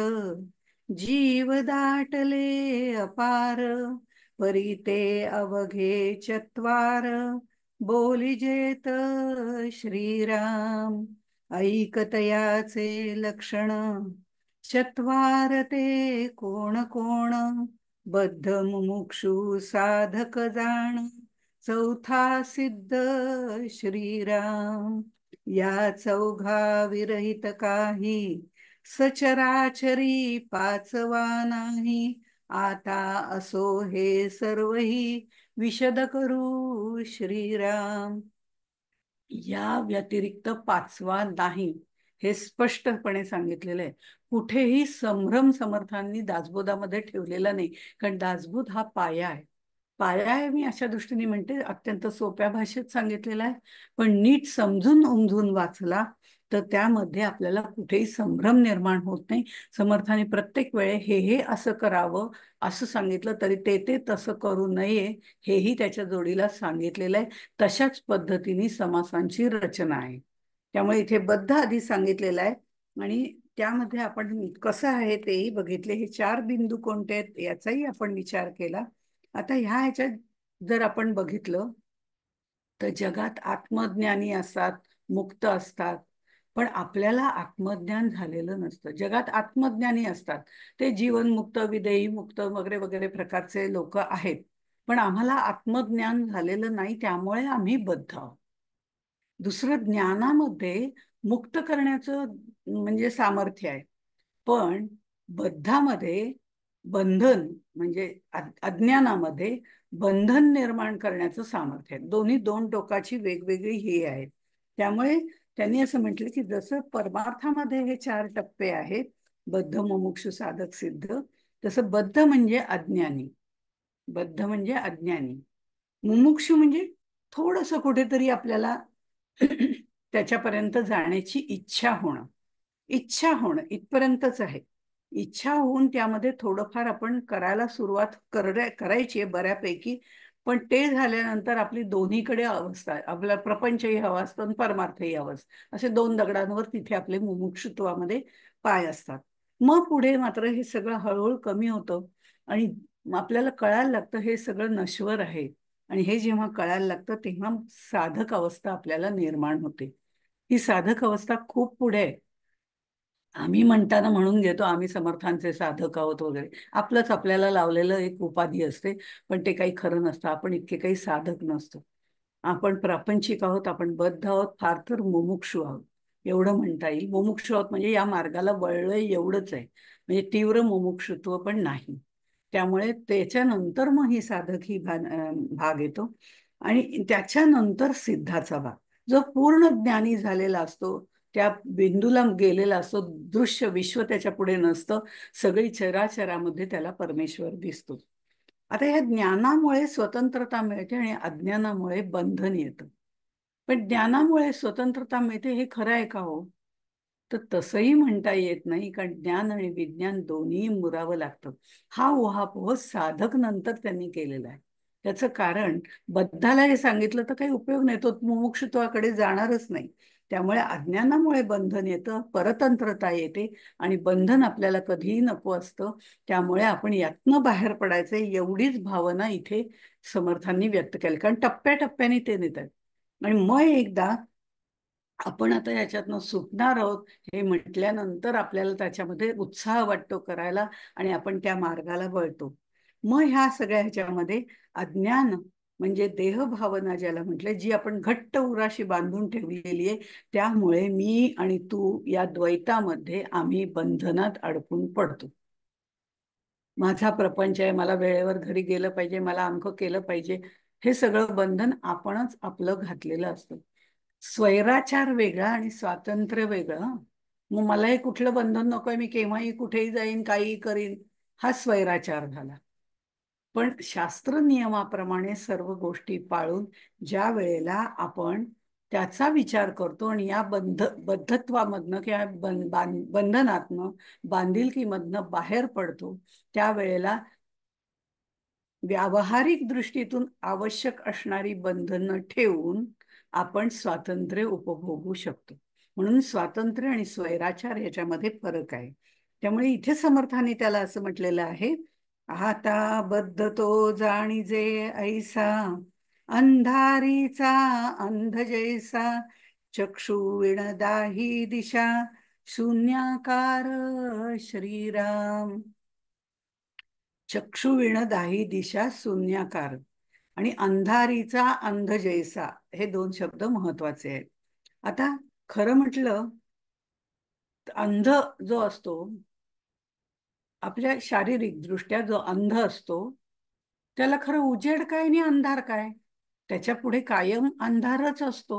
जीव दाटले अपार, परी ते अवघे चत्वार, बोलिजेत श्रीराम. ऐकतयाचे लक्षण चत्वार ते कोण कोण, बद्ध मुमुक्षु साधक जाण, चौथा सिद्ध श्रीराम. या चौघा विरहित काही, सचराचरी पाचवा नाही. आता असो हे सर्वही, विशद करू श्रीराम. या व्यतिरिक्त पाचवा नाही, हे स्पष्टपणे सांगितलेलं आहे. कुठेही संभ्रम समर्थांनी दासबोधामध्ये ठेवलेला नाही, कारण दासबोध हा पाया आहे. पाया आहे मी अशा दृष्टीने म्हणते, अत्यंत सोप्या भाषेत सांगितलेला आहे. पण नीट समजून उमजून वाचला तर त्यामध्ये आपल्याला कुठेही संभ्रम निर्माण होत नाही. समर्थाने प्रत्येक वेळे हे असं करावं असं सांगितलं तरी ते तसं करू नये हेही त्याच्या जोडीला सांगितलेलं आहे. तशाच पद्धतीने समासांची रचना आहे. त्यामुळे इथे बद्ध आधी सांगितलेलं आहे आणि त्यामध्ये आपण कसं आहे तेही बघितले. हे 4 बिंदू कोणते आहेत याचाही आपण विचार केला. आता ह्याच्यात जर आपण बघितलं तर जगात आत्मज्ञानी असतात, मुक्त असतात, पण आपल्याला आत्मज्ञान झालेलं नसतं. जगात आत्मज्ञानी असतात, ते जीवनमुक्त, विदेही मुक्त वगैरे वगैरे प्रकारचे लोक आहेत, पण आम्हाला आत्मज्ञान झालेलं नाही, त्यामुळे आम्ही बद्ध आहोत. दुसरं, ज्ञानामध्ये मुक्त करण्याचं म्हणजे सामर्थ्य आहे, पण बद्धामध्ये बंधन म्हणजे अज्ञानामध्ये बंधन निर्माण करण्याचं सामर्थ्य आहे. दोन्ही 2 टोकाची वेगवेगळी ही आहेत. त्यामुळे त्यांनी असं म्हटलं की जसं परमार्थामध्ये हे 4 टप्पे आहेत, बद्ध, मुमुक्षु, साधक, सिद्ध, तसं बद्ध म्हणजे अज्ञानी, बद्ध म्हणजे अज्ञानी, मुमुक्षु म्हणजे थोडस कुठेतरी आपल्याला त्याच्यापर्यंत जाण्याची इच्छा होणं इथपर्यंतच आहे. इच्छा होऊन त्यामध्ये थोडंफार आपण करायला सुरुवात करायची आहे बऱ्यापैकी. पण ते झाल्यानंतर आपली दोन्हीकडे अवस्था आहे, आपला प्रपंचही हवा असतो आणि परमार्थही हवा असतो. असे 2 दगडांवर तिथे आपले मुमुक्षुत्वामध्ये पाय असतात. मग पुढे मात्र हे सगळं हळूहळू कमी होतं आणि आपल्याला कळायला लागतं हे सगळं नश्वर आहे. आणि हे जेव्हा कळायला लागतं तेव्हा साधक अवस्था आपल्याला निर्माण होते. ही साधक अवस्था खूप पुढे आहे. आम्ही म्हणताना म्हणून घेतो आम्ही समर्थांचे साधक आहोत वगैरे. आपलंच आपल्याला लावलेलं एक उपाधी असते, पण ते काही खरं नसतं. आपण इतके काही साधक नसतो. आपण प्रापंचिक आहोत, आपण बद्ध आहोत, फार तर मुमुक्षू आहोत एवढं म्हणता येईल. मुमुक्षू आहोत म्हणजे या मार्गाला वळलंय एवढंच आहे, म्हणजे तीव्र मुमुक्षुत्व पण नाही. त्यामुळे त्याच्यानंतर मग ही साधक ही भाग येतो. आणि त्याच्यानंतर सिद्धाचा भाग, जो पूर्ण ज्ञानी झालेला असतो, त्या बिंदूला गेलेला असतो, दृश्य विश्व त्याच्या पुढे नसतं, सगळी चराचरामध्ये त्याला परमेश्वर दिसतो. आता ह्या ज्ञानामुळे स्वतंत्रता मिळते आणि अज्ञानामुळे बंधन येतं. पण ज्ञानामुळे स्वतंत्रता मिळते हे खरं आहे का हो? तर तसंही म्हणता येत नाही, कारण ज्ञान आणि विज्ञान दोन्ही मुरावं लागतं. हा उहापोह साधक नंतर त्यांनी केलेला आहे. त्याचं कारण, बद्धाला हे सांगितलं तर काही उपयोग नाही, तो मुमुक्षुत्वाकडे जाणारच नाही. त्यामुळे अज्ञानामुळे बंधन येतं, परतंत्रता येते, आणि बंधन आपल्याला कधीही नको असतं. त्यामुळे आपण यातनं बाहेर पडायचं एवढीच भावना इथे समर्थांनी व्यक्त केली, कारण टप्प्याटप्प्याने ते नेतात. आणि मग एकदा आपण आता याच्यातनं सुटणार आहोत हे म्हटल्यानंतर आपल्याला त्याच्यामध्ये उत्साह वाटतो करायला, आणि आपण त्या मार्गाला वळतो. मग ह्या सगळ्या ह्याच्यामध्ये अज्ञान म्हणजे देहभावना ज्याला म्हटले, जी आपण घट्ट उराशी बांधून ठेवलेली आहे, त्यामुळे मी आणि तू या द्वैतामध्ये आम्ही बंधनात अडकून पडतो. माझा प्रपंच आहे, मला वेळेवर घरी गेलं पाहिजे, मला अमकं केलं पाहिजे, हे सगळं बंधन आपणच आपलं घातलेलं असतं. स्वैराचार वेगळा आणि स्वातंत्र्य वेगळं हं. मग मला हे कुठलं बंधन नकोय, मी केव्हाही कुठेही जाईन, काहीही करीन, हा स्वैराचार झाला. पण शास्त्र नियमाप्रमाणे सर्व गोष्टी पाळून ज्या वेळेला आपण त्याचा विचार करतो आणि या बद्धत्वामधनं किंवा बंधनातनं, बांधिलकीमधनं बाहेर पडतो, त्यावेळेला व्यावहारिक दृष्टीतून आवश्यक असणारी बंधनं ठेवून आपण स्वातंत्र्य उपभोगू शकतो. म्हणून स्वातंत्र्य आणि स्वैराचार याच्यामध्ये फरक आहे. त्यामुळे इथे समर्थाने त्याला असं म्हटलेलं आहे, आता बद्ध तो जाणीजे ऐसा, अंधारीचा अंध जैसा, चक्षुविण दाही दिशा, शून्याकार श्रीराम. चक्षुविण दाही दिशा शून्याकार आणि अंधारीचा अंध जैसा, हे दोन शब्द महत्वाचे आहेत. आता खरं म्हटलं तर अंध जो असतो, आपल्या शारीरिक दृष्ट्या जो अंध असतो, त्याला खरं उजेड काय आणि अंधार काय? त्याच्या पुढे कायम अंधारच असतो.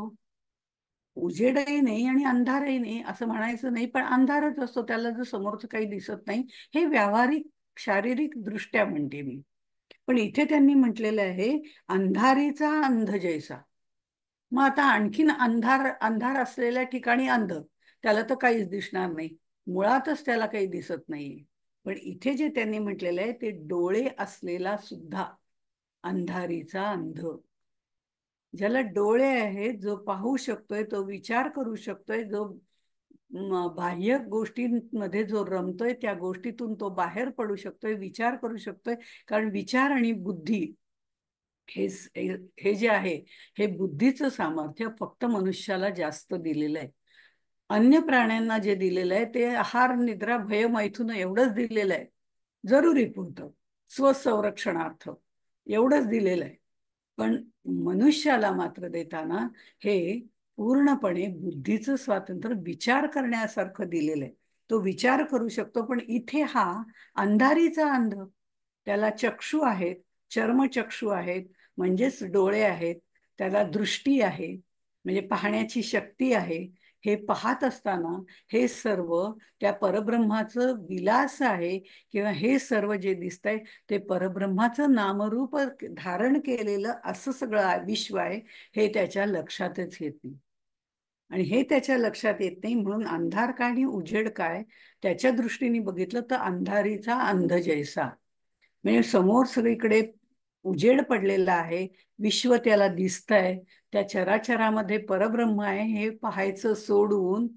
उजेडही नाही आणि अंधारही नाही असं म्हणायचं नाही, पण अंधारच असतो, त्याला जर समोरचं काही दिसत नाही. हे व्यावहारिक शारीरिक दृष्ट्या म्हणते मी. पण इथे त्यांनी म्हटलेलं आहे, अंधारीचा अंध जैसा. मग आता आणखीन अंधार अंधार असलेल्या ठिकाणी अंध, त्याला तर काहीच दिसणार नाही, मुळातच त्याला काही दिसत नाहीये. पण इथे जे त्यांनी म्हटलेलं आहे, ते डोळे असलेला सुद्धा अंधारीचा अंध. ज्याला डोळे आहेत, जो पाहू शकतोय, तो विचार करू शकतोय, जो बाह्य गोष्टींमध्ये जो रमतोय, त्या गोष्टीतून तो बाहेर पडू शकतोय, विचार करू शकतोय. कारण विचार आणि बुद्धी हे हे जे आहे, हे बुद्धीचं सामर्थ्य फक्त मनुष्याला जास्त दिलेलं आहे. अन्य प्राण्यांना जे दिलेलं आहे ते आहार निद्रा भय मैथुन एवढंच दिलेलं आहे, जरुरी पुरतं, स्वसंरक्षणार्थ एवढंच दिलेलं आहे. पण मनुष्याला मात्र देताना हे पूर्णपणे बुद्धीचं स्वातंत्र्य, विचार करण्यासारखं दिलेलं आहे. तो विचार करू शकतो. पण इथे हा अंधारीचा अंध, त्याला चक्षु आहेत, चर्मचक्षु आहेत, म्हणजेच डोळे आहेत, त्याला दृष्टी आहे, म्हणजे पाहण्याची शक्ती आहे. हे पाहत असताना हे सर्व त्या परब्रह्माचं विलास आहे, किंवा हे सर्व जे दिसतंय ते परब्रह्माचं नामरूप धारण केलेलं असं सगळं विश्व आहे, हे त्याच्या लक्षातच येत नाही. आणि हे त्याच्या लक्षात येत नाही, म्हणून अंधार काय आणि उजेड काय त्याच्या दृष्टीने बघितलं तर अंधारीचा अंध जैसा. म्हणजे समोर सगळीकडे उजेड पडलेला आहे, विश्व त्याला दिसतंय, त्या चराचरामध्ये परब्रह्म आहे हे पाहायचं सोडून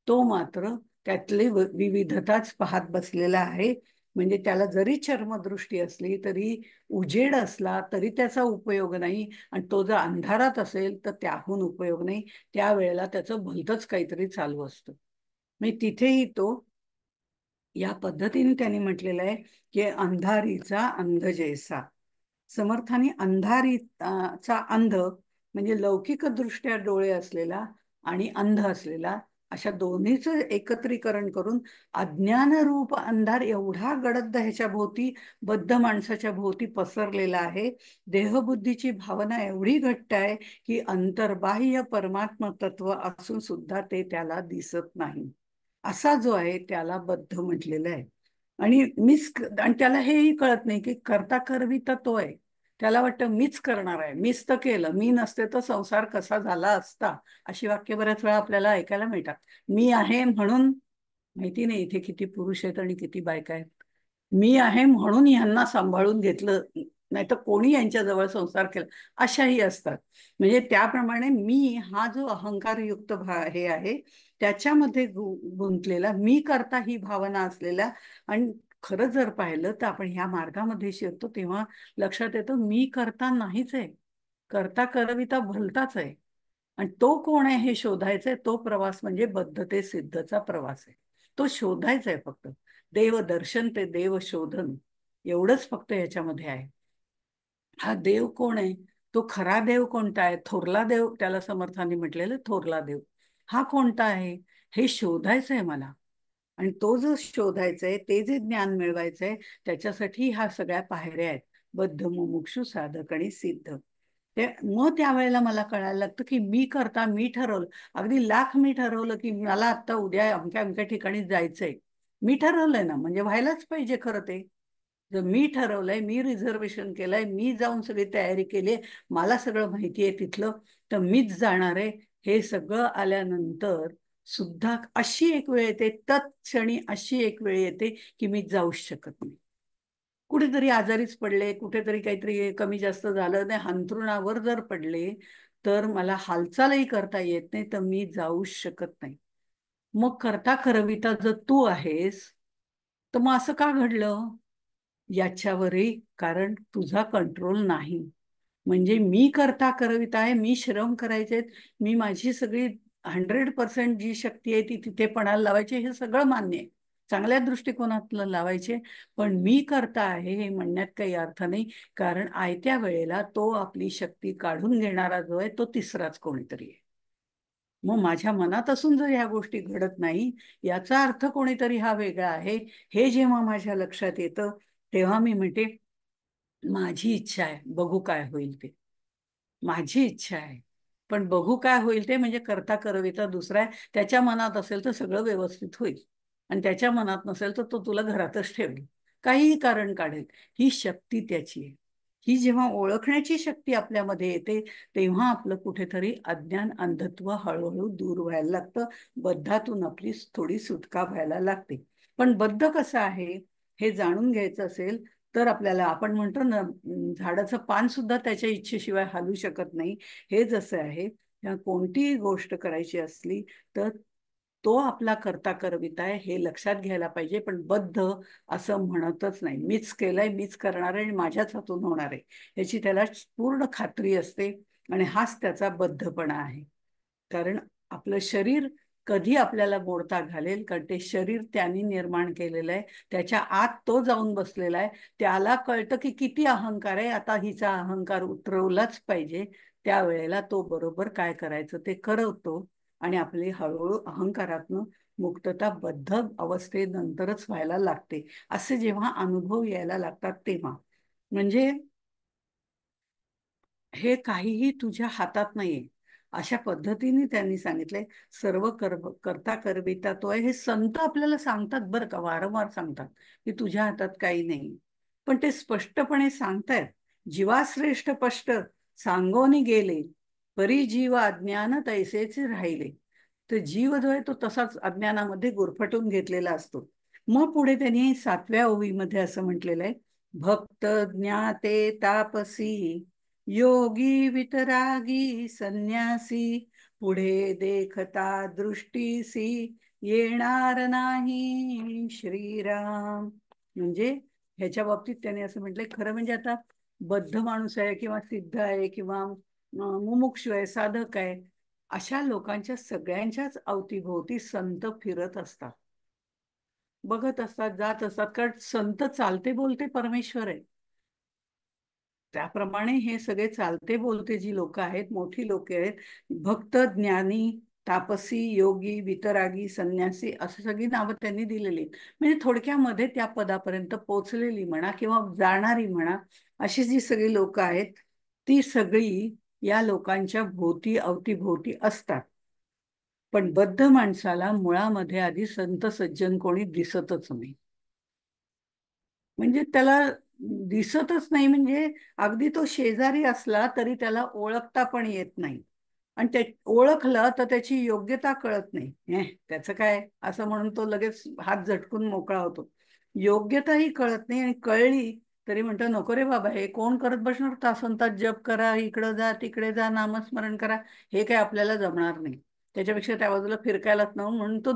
तो मात्र त्यातली विविधताच पाहत बसलेला आहे. म्हणजे त्याला जरी चर्मदृष्टी असली, तरी उजेड असला तरी त्याचा उपयोग नाही, आणि तो जर अंधारात असेल तर त्याहून उपयोग नाही. त्यावेळेला त्याचं भलतंच काहीतरी चालू असतं. म्हणजे तिथेही तो या पद्धतीने त्यांनी म्हटलेलं आहे की अंधारीचा अंध जैसा. समर्थाने अंधारीचा अंध म्हणजे लौकिकदृष्ट्या डोळे असलेला आणि अंध असलेला अशा दोन्हीचं एकत्रीकरण करून अज्ञानरूप अंधार एवढा गडद ह्याच्या भोवती, बद्ध माणसाच्या भोवती पसरलेला आहे. देहबुद्धीची भावना एवढी घट्ट आहे की अंतर्बाह्य परमात्म तत्व असून सुद्धा ते त्याला दिसत नाही. असा जो आहे त्याला बद्ध म्हटलेलं आहे. आणि त्याला हेही कळत नाही की करता करविता तो आहे. त्याला वाटतं मीच करणार आहे, मीच तर केलं, मी नसते तर संसार कसा झाला असता. अशी वाक्य बऱ्याच वेळा आपल्याला ऐकायला मिळतात. मी आहे म्हणून, माहिती नाही इथे किती पुरुष आहेत आणि किती बायका आहेत, मी आहे म्हणून ह्यांना सांभाळून घेतलं, नाही तर कोणी यांच्याजवळ संसार केला, अशाही असतात. म्हणजे त्याप्रमाणे मी हा जो अहंकारयुक्त हे आहे त्याच्यामध्ये गुंतलेला, मी करता ही भावना असलेला. आणि खरं जर पाहिलं तर आपण ह्या मार्गामध्ये शिरतो तेव्हा लक्षात येतं मी करता नाहीच आहे, करता करविता भलताच आहे. आणि तो कोण आहे हे शोधायचंय. तो प्रवास म्हणजे बद्धते सिद्धचा प्रवास आहे. तो शोधायचा आहे फक्त. देव दर्शन ते देव शोधन, एवढंच फक्त याच्यामध्ये आहे. हा देव कोण आहे, तो खरा देव कोणता आहे, थोरला देव त्याला समर्थांनी म्हटलेलं, थोरला देव हा कोणता आहे हे शोधायचं आहे मला. आणि तो जो शोधायचा आहे, ते जे ज्ञान मिळवायचं आहे, त्याच्यासाठी ह्या सगळ्या पायऱ्या आहेत. बद्ध, मुमुक्षु, साधक आणि सिद्ध. ते मग त्यावेळेला मला कळायला लागतं की मी करता, मी ठरवलं. अगदी लाख मी ठरवलं की मला आता उद्या अमक्या अमक्या ठिकाणी जायचंय, मी ठरवलंय ना, म्हणजे व्हायलाच पाहिजे खरं ते. जर मी ठरवलंय, मी रिझर्वेशन केलंय, मी जाऊन सगळी तयारी केली, मला सगळं माहिती आहे तिथलं, तर मीच जाणार आहे. हे सगळं आल्यानंतर सुद्धा अशी एक वेळ येते, तत्क्षणी अशी एक वेळ येते की मी जाऊच शकत नाही. कुठेतरी आजारीच पडले, कुठेतरी काहीतरी कमी जास्त झालं नाही, अंथरुणावर जर पडले तर मला हालचालही करता येत नाही, तर मी जाऊच शकत नाही. मग करता करविता जर तू आहेस तर मग असं का घडलं याच्यावरही कारण तुझा कंट्रोल नाही. म्हणजे मी करता करविता आहे, मी श्रम करायचे, मी माझी सगळी 100% जी शक्ती आहे ती तिथे पणाला लावायची, हे सगळं मान्य आहे, चांगल्या दृष्टिकोनातलं लावायचे. पण मी करता आहे हे म्हणण्यात काही अर्थ नाही, कारण आयत्या वेळेला तो आपली शक्ती काढून घेणारा जो आहे तो तिसराच कोणीतरी आहे. मग माझ्या मनात असून जर ह्या गोष्टी घडत नाही, याचा अर्थ कोणीतरी हा वेगळा आहे, हे जेव्हा माझ्या लक्षात येतं तेव्हा मी म्हणते माझी इच्छा आहे, बघू काय होईल ते. माझी इच्छा आहे, पण बघू काय होईल ते. म्हणजे करता करविता दुसरा आहे. त्याच्या मनात असेल तर सगळं व्यवस्थित होईल, आणि त्याच्या मनात नसेल तर तो तुला घरातच ठेवेल, काहीही कारण काढेल. ही शक्ती त्याची आहे. ही जेव्हा ओळखण्याची शक्ती आपल्यामध्ये येते तेव्हा आपलं कुठेतरी अज्ञान, अंधत्व हळूहळू दूर व्हायला लागतं. बद्धातून आपली थोडी सुटका व्हायला लागते. पण बद्ध कसं आहे हे जाणून घ्यायचं असेल तर आपल्याला, आपण म्हणतो ना, झाडाचं पान सुद्धा त्याच्या इच्छेशिवाय हलू शकत नाही. हे जसं आहे, कोणतीही गोष्ट करायची असली तर तो आपला करता करविता आहे हे लक्षात घ्यायला पाहिजे. पण बद्ध असं म्हणतच नाही, मीच केलंय, मीच करणार आहे आणि माझ्याच हातून होणार आहे, याची त्याला पूर्ण खात्री असते. आणि हाच त्याचा बद्धपणा आहे. कारण आपलं शरीर कधी आपल्याला मोडता घालेल, कारण ते शरीर त्यांनी निर्माण केलेलं आहे, त्याच्या आत तो जाऊन बसलेला आहे. त्याला कळतं की किती अहंकार आहे, आता हिचा अहंकार उतरवलाच पाहिजे. त्यावेळेला तो बरोबर काय करायचं ते करवतो. आणि आपली हळूहळू अहंकारातनं मुक्तता बद्ध अवस्थेनंतरच व्हायला लागते. असे जेव्हा अनुभव यायला लागतात तेव्हा, म्हणजे हे काहीही तुझ्या हातात नाहीये, अशा पद्धतीने त्यांनी सांगितलंय. सर्व करता करविता तो आहे. हे संत आपल्याला सांगतात बरं का, वारंवार सांगतात की तुझ्या हातात काही नाही. पण ते स्पष्टपणे सांगतायत, जीवाश्रेष्ठ स्पष्ट सांगोनी गेले, परी जीव अज्ञान तैसेचे राहिले. तर जीव जो आहे तो तसाच अज्ञानामध्ये गुरफटून घेतलेला असतो. मग पुढे त्यांनी 7व्या ओवीमध्ये असं म्हटलेलं आहे, भक्त ज्ञाते तापसी, योगी वितरागी संन्यासी, पुढे देखता दृष्टीसी, येणार नाही श्रीराम. म्हणजे ह्याच्या बाबतीत त्याने असं म्हटलंय, खरं म्हणजे आता बद्ध माणूस आहे किंवा सिद्ध आहे किंवा मुमुक्षु आहे, साधक आहे, अशा लोकांच्या सगळ्यांच्याच अवतीभोवती संत फिरत असतात. बघत असतात, जात असतात, कारण संत चालते बोलते परमेश्वर आहे. त्याप्रमाणे हे सगळे चालते बोलते जी लोक आहेत, मोठी लोक आहेत, भक्त, ज्ञानी, तापसी, योगी, वितरागी, संन्यासी, असं सगळी नावं त्यांनी दिलेली आहेत. म्हणजे थोडक्यामध्ये त्या पदापर्यंत पोचलेली म्हणा किंवा जाणारी म्हणा, अशी जी सगळी लोक आहेत, ती सगळी या लोकांच्या भोवती अवतीभोवती असतात. पण बद्ध माणसाला मुळामध्ये आधी संत सज्जन कोणी दिसतच नाही. म्हणजे त्याला दिसतच नाही, म्हणजे अगदी तो शेजारी असला तरी त्याला ओळखता पण येत नाही. आणि ते ओळखलं तर त्याची योग्यता कळत नाही. त्याचं काय असं म्हणून तो लगेच हात झटकून मोकळा होतो. योग्यताही कळत नाही, आणि कळली तरी म्हणतो नको रे बाबा, हे कोण करत बसणार, तासंतास जप करा, इकडं जा तिकडे जा, नामस्मरण करा, हे काय आपल्याला जमणार नाही. त्याच्यापेक्षा त्या बाजूला फिरकायलाच नको, म्हणून तो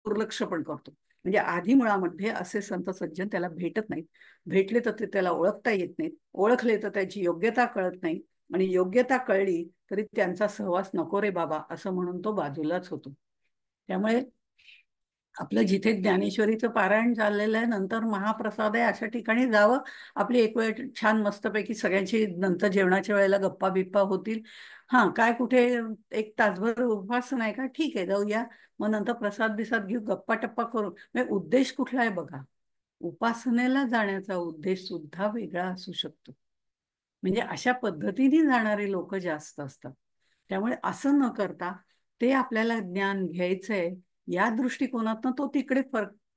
दुर्लक्ष पण करतो. म्हणजे आधी मुळामध्ये असे संत सज्जन त्याला भेटत नाहीत. भेटले तर ते त्याला ओळखता येत नाहीत, ओळखले तर त्याची योग्यता कळत नाही, आणि योग्यता कळली तरी त्यांचा सहवास नको रे बाबा असं म्हणून तो बाजूलाच होतो. त्यामुळे आपलं जिथे ज्ञानेश्वरीचं पारायण चाललेलं आहे, नंतर महाप्रसाद आहे, अशा ठिकाणी जावं. आपली एक वेळ छान मस्तपैकी सगळ्यांची नंतर जेवणाच्या वेळेला गप्पा बिप्पा होतील. हा, काय कुठे एक तासभर उपवास नाही का, ठीक आहे, जाऊया. मग नंतर प्रसाद बिसाद घेऊ, गप्पा टप्पा करू. म्हणजे उद्देश कुठला आहे बघा. उपासनेला जाण्याचा उद्देश सुद्धा वेगळा असू शकतो. म्हणजे अशा पद्धतीने जाणारे लोक जास्त असतात. त्यामुळे असं न करता, ते आपल्याला ज्ञान घ्यायचंय या दृष्टिकोनातून तो तिकडे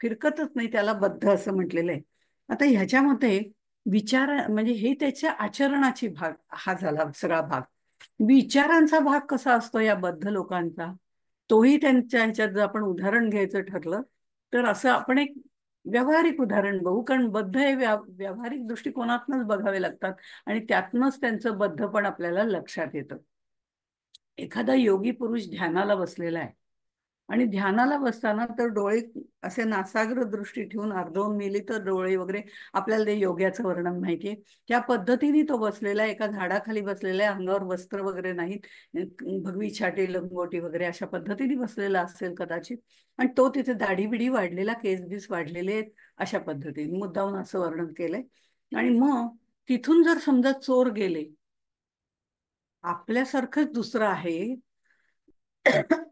फिरकतच नाही, त्याला बद्ध असं म्हटलेलं आहे. आता ह्याच्यामध्ये विचार म्हणजे हे त्याच्या आचरणाची भाग हा झाला सगळा भाग. विचारांचा भाग कसा असतो या बद्ध लोकांचा, तोही त्यांच्या ह्याच्यात जर आपण उदाहरण घ्यायचं ठरलं तर असं आपण एक व्यावहारिक उदाहरण बघू, कारण बद्ध हे व्यावहारिक दृष्टिकोनातूनच बघावे लागतात, आणि त्यातनंच त्यांचं बद्ध पण आपल्याला लक्षात येतं. एखादा योगी पुरुष ध्यानाला बसलेला आहे, आणि ध्यानाला बसताना तर डोळे असे नासाग्र दृष्टी ठेवून अर्धवून मिली तर डोळे वगैरे, आपल्याला ते योग्याचं वर्णन माहितीये, त्या पद्धतीने तो बसलेला आहे, एका झाडाखाली बसलेला आहे, अंगावर वस्त्र वगैरे नाहीत, भगवी छाटी लंगोटी वगैरे अशा पद्धतीने बसलेला असेल कदाचित. आणि तो तिथे दाढी बिडी वाढलेला, केस बीस वाढलेले आहेत, अशा पद्धतीने मुद्दाहून असं वर्णन केलंय. आणि मग तिथून जर समजा चोर गेले, आपल्यासारखंच दुसरं आहे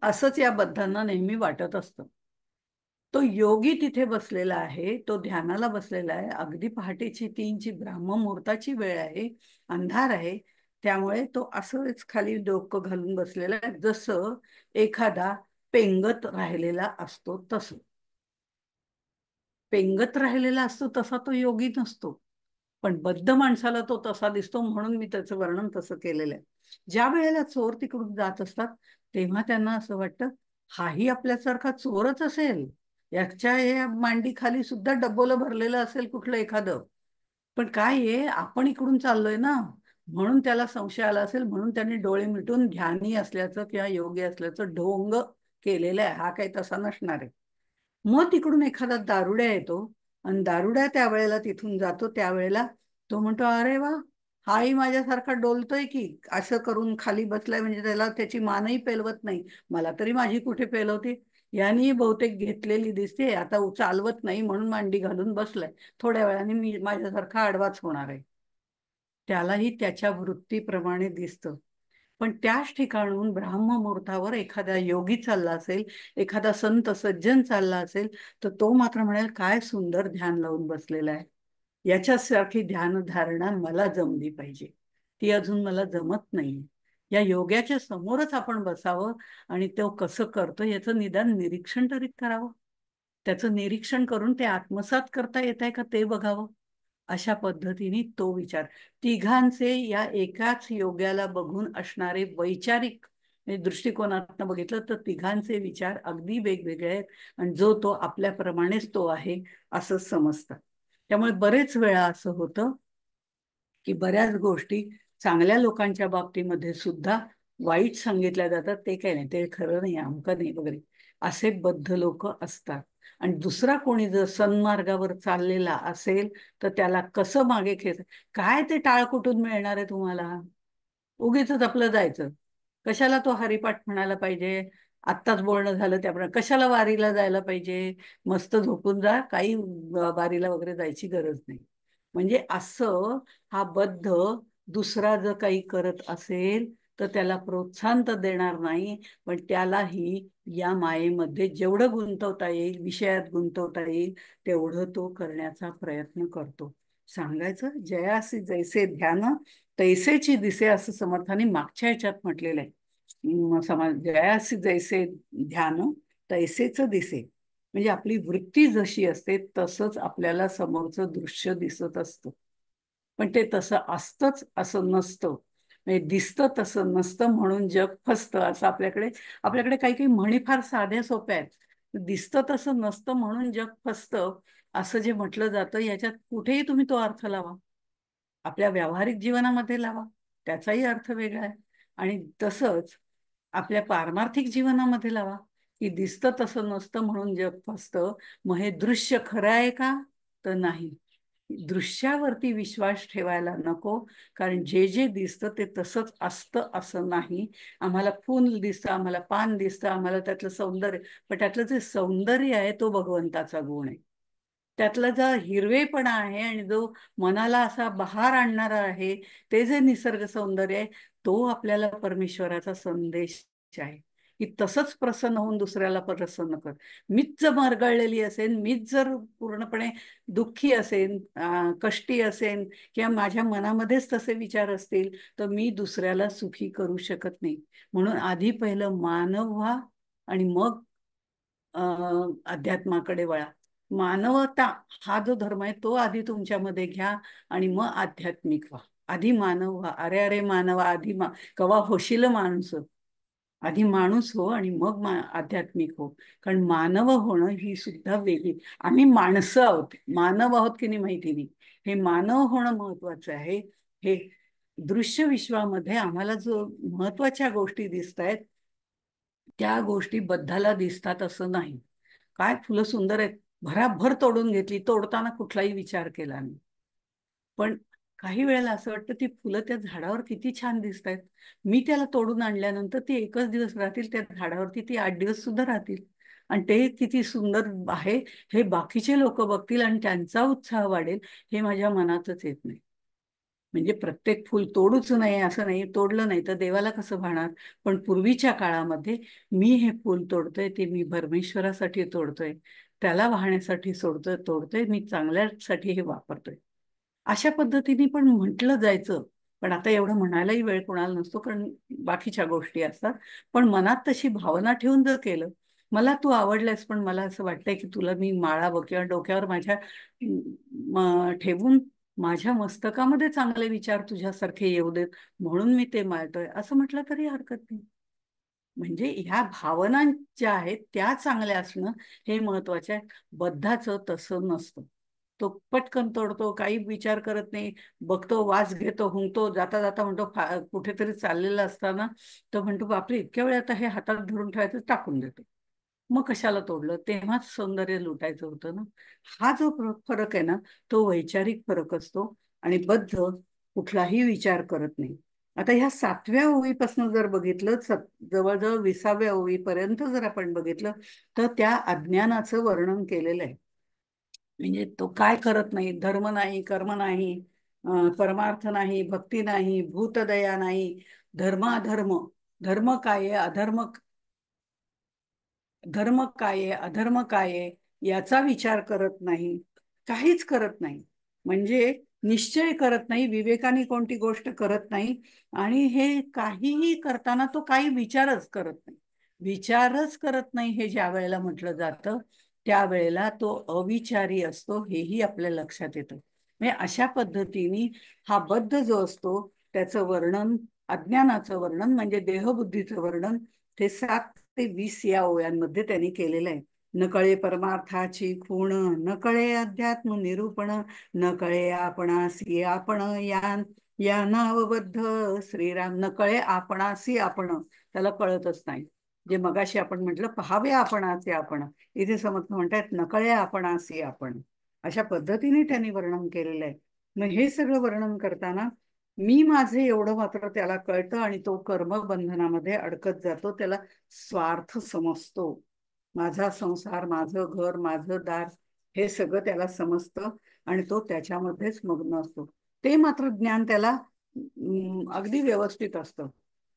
असंच या बद्धांना नेहमी वाटत असतं. तो योगी तिथे बसलेला आहे, तो ध्यानाला बसलेला आहे, अगदी पहाटेची 3ची ब्राह्ममुहूर्ताची वेळ आहे, अंधार आहे. त्यामुळे तो असंच खाली डोकं घालून बसलेला आहे, जसं एखादा पेंगत राहिलेला असतो तसं. पेंगत राहिलेला असतो तसा तो योगी नसतो, पण बद्ध माणसाला तो तसा दिसतो, म्हणून मी त्याचं वर्णन तसं केलेलं आहे. ज्या वेळेला चोर तिकडून जात असतात, तेव्हा त्यांना असं वाटतं हाही आपल्यासारखा चोरच असेल, याच्या या मांडी खाली सुद्धा डब्बोलं भरलेलं असेल कुठलं एखादं. पण काय आहे, आपण इकडून चाललोय ना, म्हणून त्याला संशय आला असेल, म्हणून त्यांनी डोळे मिटून ध्यानी असल्याचं किंवा योगी असल्याचं ढोंग केलेलं आहे. हा काही तसा नसणार आहे. मग तिकडून एखादा दारुड्या येतो, आणि दारुड्या त्यावेळेला तिथून जातो, त्यावेळेला तो म्हणतो अरे वा, हाही माझ्यासारखा डोलतोय की, असं करून खाली बसलाय, म्हणजे त्याला त्याची मानही पेलवत नाही. मला तरी माझी कुठे पेलवते, यांनी बहुतेक घेतलेली दिसते, आता चालवत नाही म्हणून मांडी घालून बसलाय, थोड्या वेळाने मी माझ्यासारखा आडवाच होणार आहे. त्यालाही त्याच्या वृत्तीप्रमाणे दिसतं. पण त्याच ठिकाणून ब्राह्ममुहूर्तावर एखादा योगी चालला असेल, एखादा संत सज्जन चालला असेल, तर तो मात्र म्हणेल काय सुंदर ध्यान लावून बसलेला आहे, याच्यासारखी ध्यान धारणा मला जमली पाहिजे, ती अजून मला जमत नाही. या योग्याच्या समोरच आपण बसावं, आणि तो कसं करतो याचं निदान निरीक्षण तरी करावं. त्याचं निरीक्षण करून ते आत्मसात करता येत आहे का ते बघावं. अशा पद्धतीने तो विचार, तिघांचे या एकाच योग्याला बघून असणारे वैचारिक म्हणजे दृष्टिकोनातून बघितलं तर तिघांचे विचार अगदी वेगवेगळे आहेत, आणि जो तो आपल्याप्रमाणेच तो आहे असं समजतात. त्यामुळे बरेच वेळा असं होतं की बऱ्याच गोष्टी चांगल्या लोकांच्या बाबतीमध्ये सुद्धा वाईट सांगितल्या जातात, ते काही नाही, ते खरं नाही, अमकं नाही वगैरे, असे बद्ध लोक असतात. आणि दुसरा कोणी जर सन्मार्गावर चाललेला असेल तर त्याला कसं मागे खेच, काय ते टाळ कुठून मिळणार आहे तुम्हाला, उगीच आपलं जायचं, कशाला तो हरिपाठ म्हणायला पाहिजे, आत्ताच बोलणं झालं त्याप्रमाणे कशाला वारीला जायला पाहिजे, मस्त झोपून जा, काही वारीला वगैरे जायची गरज नाही. म्हणजे असं हा बद्ध दुसरा जर काही करत असेल तर त्याला प्रोत्साहन तर देणार नाही, पण त्यालाही या मायेमध्ये जेवढं गुंतवता येईल, विषयात गुंतवता येईल, तेवढं तो करण्याचा प्रयत्न करतो. सांगायचं जयासी जैसे ध्यान तैसेची दिसे, असं समर्थाने मागच्या ह्याच्यात म्हटलेलं आहे. समाज जयासी जैसे ध्यान तैसेच दिसे, म्हणजे आपली वृत्ती जशी असते तसंच आपल्याला समोरचं दृश्य दिसत असतं. पण ते तसं असतंच असं नसतं, म्हणजे दिसतं तसं नसतं म्हणून जग फसतं. असं आपल्याकडे काही काही म्हणी फार साध्या सोप्या आहेत. दिसतं तसं नसतं म्हणून जग फसतं असं जे म्हटलं जातं, याच्यात कुठेही तुम्ही तो अर्थ लावा, आपल्या व्यावहारिक जीवनामध्ये लावा, त्याचाही अर्थ वेगळा आहे. आणि तसंच आपल्या पारमार्थिक जीवनामध्ये लावा, की दिसतं तसं नसतं म्हणून जग फसतं. मग हे दृश्य खरं आहे का? तर नाही. दृश्यावरती विश्वास ठेवायला नको, कारण जे जे दिसतं ते तसंच असतं असं नाही. आम्हाला फूल दिसतं, आम्हाला पान दिसतं, आम्हाला त्यातलं सौंदर्य, पण त्यातलं जे सौंदर्य आहे तो भगवंताचा गुण आहे. त्यातला जो हिरवेपणा आहे आणि जो मनाला असा बहार आणणारा आहे, ते जे निसर्ग सौंदर्य आहे, तो आपल्याला परमेश्वराचा संदेश आहे, की तसंच प्रसन्न होऊन दुसऱ्याला प्रसन्न कर. मीच जर मरगळलेली असेल, मीच जर पूर्णपणे दुःखी असेन, कष्टी असेन, किंवा माझ्या मनामध्येच तसे विचार असतील, तर मी दुसऱ्याला सुखी करू शकत नाही. म्हणून आधी पहिलं मानव व्हा आणि मग अध्यात्माकडे वळा. मानवता हा जो धर्म आहे तो आधी तुमच्यामध्ये घ्या आणि मग आध्यात्मिक व्हा. आधी मानव व्हा. अरे अरे मानवा, आधी कवा होशील माणूस. आधी माणूस हो आणि मग आध्यात्मिक हो. कारण मानव होणं ही सुद्धा वेगळी. आम्ही माणसं आहोत, मानव आहोत की नाही माहिती नाही. हे मानव होणं महत्वाचं आहे. हे दृश्य विश्वामध्ये आम्हाला जो महत्वाच्या गोष्टी दिसत आहेत, त्या गोष्टी बद्धाला दिसतात असं नाही. काय फुलं सुंदर आहेत, भराभर तोडून घेतली, तोडताना कुठलाही विचार केला नाही. पण काही वेळेला असं वाटतं ती फुलं त्या झाडावर किती छान दिसत आहेत, मी त्याला तोडून आणल्यानंतर ती एकच दिवस राहतील त्या झाडावरती, ती 8 दिवस सुद्धा राहतील, आणि ते किती सुंदर आहे हे बाकीचे लोक बघतील आणि त्यांचा उत्साह वाढेल, हे माझ्या मनातच येत नाही. म्हणजे प्रत्येक फूल तोडूच नये असं नाही, तोडलं नाही तर देवाला कसं भाणार. पण पूर्वीच्या काळामध्ये मी हे फूल तोडतोय ते मी परमेश्वरासाठी तोडतोय, त्याला वाहण्यासाठी तोडतोय, मी चांगल्यासाठी हे वापरतोय, अशा पद्धतीने पण म्हटलं जायचं. पण आता एवढं म्हणायलाही वेळ कोणाला नसतो, कारण बाकीच्या गोष्टी असतात. पण मनात तशी भावना ठेवून जर केलं, मला तू आवडल्यास, पण मला असं वाटतंय की तुला मी माळा किंवा डोक्यावर माझ्या ठेवून माझ्या मस्तकामध्ये चांगले विचार तुझ्यासारखे येऊ देत म्हणून मी ते माळतोय, असं म्हटलं तरी हरकत नाही. म्हणजे ह्या भावना ज्या आहेत त्या चांगल्या असणं हे महत्वाचे आहे. बद्धाचं तसं नसतं. तो पटकन तोडतो, काही विचार करत नाही, बघतो, वास घेतो, हुंकतो, जाता जाता म्हणतो, कुठेतरी चाललेला असताना तर म्हणतो, बापरे इतक्या वेळ आता हे हातात धरून ठेवायचं, टाकून देतो. मग कशाला तोडलं, तेव्हाच सौंदर्य लुटायचं होतं ना. हा जो फरक आहे ना, तो वैचारिक फरक असतो. आणि बद्ध कुठलाही विचार करत नाही. आता ह्या 7व्या ओळीपासून जर बघितलं, जवळजवळ 20व्या ओळीपर्यंत जर आपण बघितलं, तर त्या अज्ञानाचं वर्णन केलेलं आहे. म्हणजे तो काय करत नाही, धर्म नाही, कर्म नाही, परमार्थ नाही, भक्ती नाही, भूतदया नाही, धर्म अधर्म, धर्म काय आहे, धर्म काय आहे, अधर्म काय आहे, याचा विचार करत नाही, काहीच करत नाही. म्हणजे निश्चय करत नाही, विवेकाने कोणती गोष्ट करत नाही. आणि हे काहीही करताना तो काही विचारच करत नाही. विचारच करत नाही हे ज्या वेळेला म्हटलं जातं, त्यावेळेला तो अविचारी असतो, हेही आपल्या लक्षात येतं. म्हणजे अशा पद्धतीने हा बद्ध जो असतो त्याचं वर्णन, अज्ञानाचं वर्णन म्हणजे देहबुद्धीचं वर्णन, ते 7 ते 20 या ओव्यांमध्ये त्यांनी केलेलं आहे. न कळे परमार्थाची खूण, न कळे अध्यात्म निरूपण, न कळे आपणासी आपण, या नावबद्ध श्रीराम. न कळे आपणासी आपण, त्याला कळतच नाही. जे मगाशी आपण म्हटलं पहावे आपणाचे आपण, इथे समर्थ म्हणतात न कळे आपणासी आपण. अशा पद्धतीने त्यांनी वर्णन केलेलं आहे. मग हे सगळं वर्णन करताना मी माझे एवढं मात्र त्याला कळतं आणि तो कर्मबंधनामध्ये अडकत जातो. त्याला स्वार्थ समजतो. माझा संसार, माझं घर, माझं दार हे सगळं त्याला समजतं आणि तो त्याच्यामध्येच मग्न असतो. ते मात्र ज्ञान त्याला अगदी व्यवस्थित असतं.